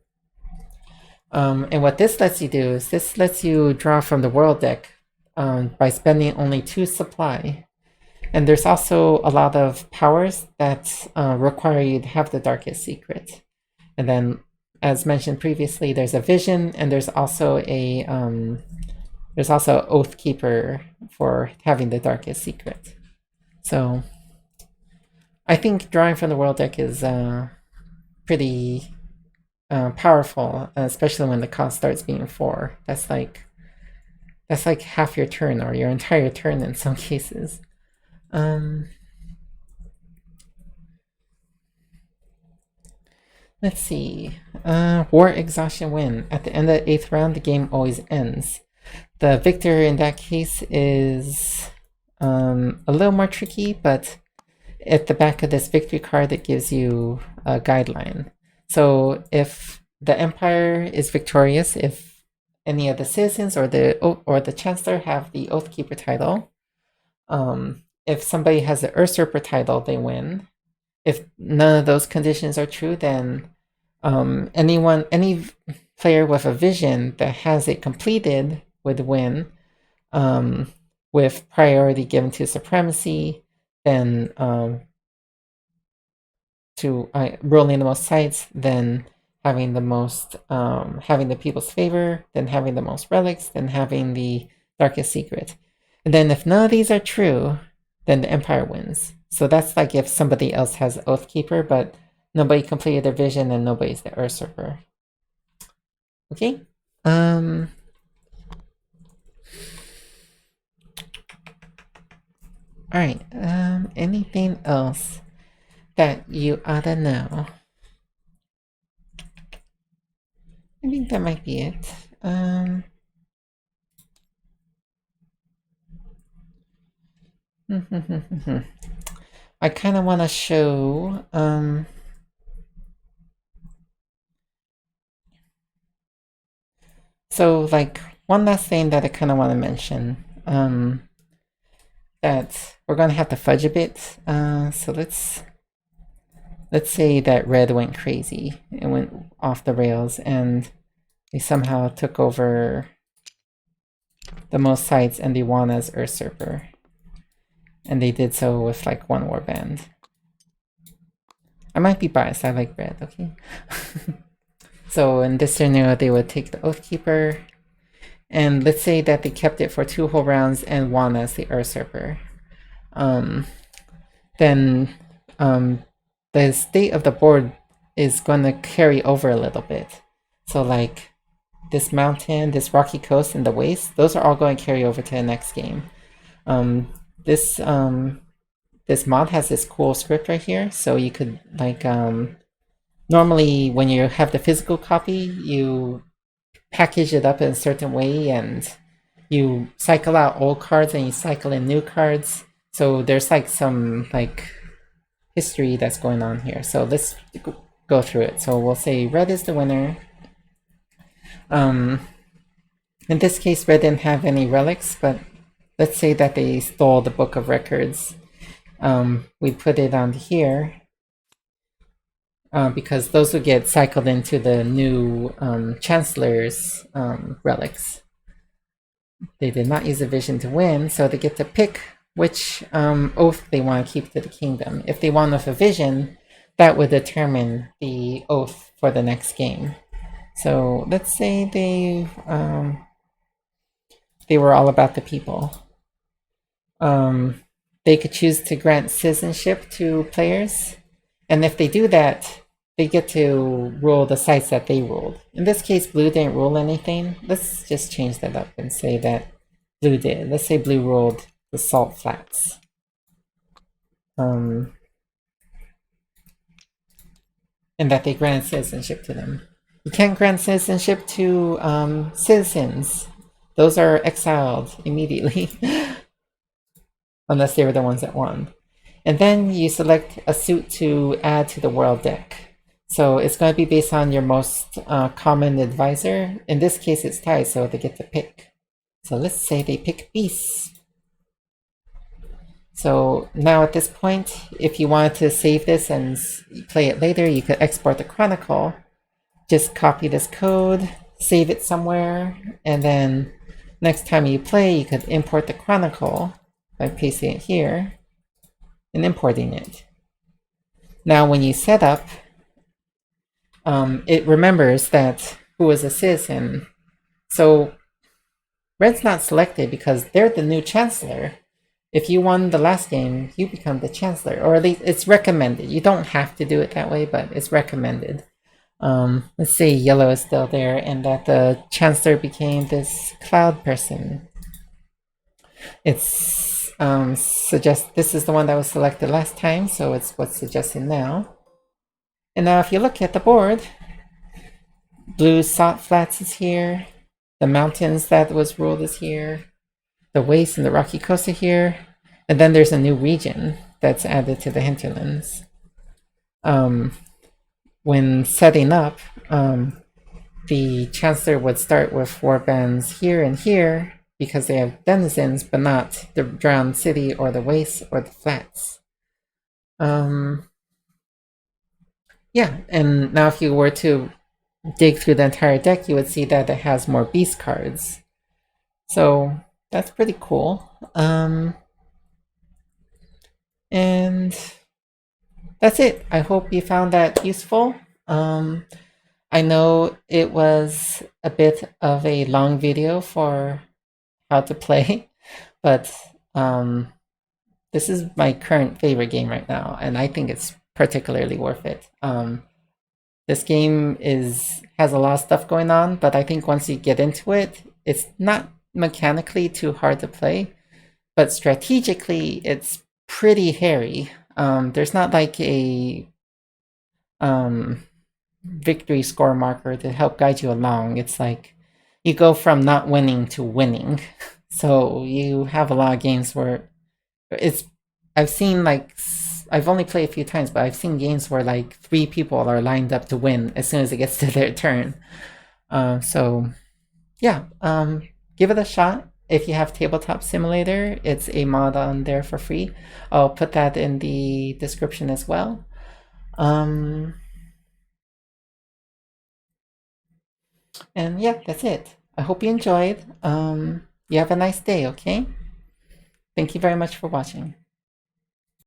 And what this lets you do is this lets you draw from the world deck by spending only 2 supply. And there's also a lot of powers that require you to have the Darkest Secret. And then, as mentioned previously, there's a vision, and there's also a Oath Keeper for having the Darkest Secret. So I think drawing from the world deck is pretty powerful, especially when the cost starts being 4. That's like half your turn or your entire turn in some cases. Let's see. War Exhaustion Win. At the end of the 8th round, the game always ends. The victor in that case is a little more tricky, but at the back of this victory card, it gives you a guideline. So if the Empire is victorious, if any of the citizens or the Chancellor have the Oath Keeper title, if somebody has the Usurper title, they win. If none of those conditions are true, then any player with a vision that has it completed would win, with priority given to supremacy, then to ruling the most sites, then having the most having the People's Favor, then having the most relics, then having the Darkest Secret. And then if none of these are true, then the Empire wins. So that's like if somebody else has Oathkeeper, but nobody completed their vision and nobody's the Usurper. Okay. Alright, anything else that you ought to know? I think that might be it. I kind of want to show so like one last thing that I kind of want to mention, that we're going to have to fudge a bit. So let's say that red went crazy and went off the rails and they somehow took over the most sites and they won as Usurper. And they did so with like 1 warband. I might be biased, I like red, okay? So in this scenario, they would take the Oathkeeper, and let's say that they kept it for 2 whole rounds and won as the Usurper. Then the state of the board is going to carry over a little bit. So like this mountain, this rocky coast, and the waste, those are all going to carry over to the next game. This mod has this cool script right here, so you could like normally when you have the physical copy, you package it up in a certain way and you cycle out old cards and you cycle in new cards. So there's like some like history that's going on here. So let's go through it. So we'll say red is the winner. In this case, red didn't have any relics, but let's say that they stole the Book of Records. We put it on here. because those would get cycled into the new Chancellor's relics. They did not use a vision to win, so they get to pick which oath they want to keep to the kingdom. If they won with a vision, that would determine the oath for the next game. So let's say they were all about the people. They could choose to grant citizenship to players, and if they do that, they get to rule the sites that they ruled. In this case, blue didn't rule anything. Let's just change that up and say that blue did. Let's say blue ruled the salt flats. And that they granted citizenship to them. You can't grant citizenship to citizens. Those are exiled immediately. Unless they were the ones that won. And then you select a suit to add to the world deck. So it's going to be based on your most common advisor. In this case, it's tied, so they get to pick. So let's say they pick beasts. So now at this point, if you wanted to save this and play it later, you could export the Chronicle. Just copy this code, save it somewhere, and then next time you play, you could import the Chronicle by pasting it here and importing it. Now when you set up, it remembers that who was a citizen. So red's not selected because they're the new chancellor. If you won the last game, you become the chancellor, or at least it's recommended. You don't have to do it that way, but it's recommended. Let's say yellow is still there and that the chancellor became this cloud person. It's this is the one that was selected last time, so it's what's suggested now. And now if you look at the board, blue salt flats is here, the mountains that was ruled is here, the waste and the rocky coast are here, and then there's a new region that's added to the hinterlands. When setting up, the chancellor would start with warbands here and here because they have denizens, but not the drowned city or the waste or the flats. Yeah, and now if you were to dig through the entire deck, you would see that it has more beast cards. So that's pretty cool. And that's it. I hope you found that useful. I know it was a bit of a long video for how to play, but this is my current favorite game right now, and I think it's particularly worth it. This game has a lot of stuff going on, but I think once you get into it, it's not mechanically too hard to play, but strategically it's pretty hairy. There's not like a victory score marker to help guide you along. It's like you go from not winning to winning. So you have a lot of games where I've seen like, I've only played a few times, but I've seen games where like 3 people are lined up to win as soon as it gets to their turn. So yeah, give it a shot. If you have Tabletop Simulator, it's a mod on there for free. I'll put that in the description as well. And yeah, that's it. I hope you enjoyed. You have a nice day, okay? Thank you very much for watching.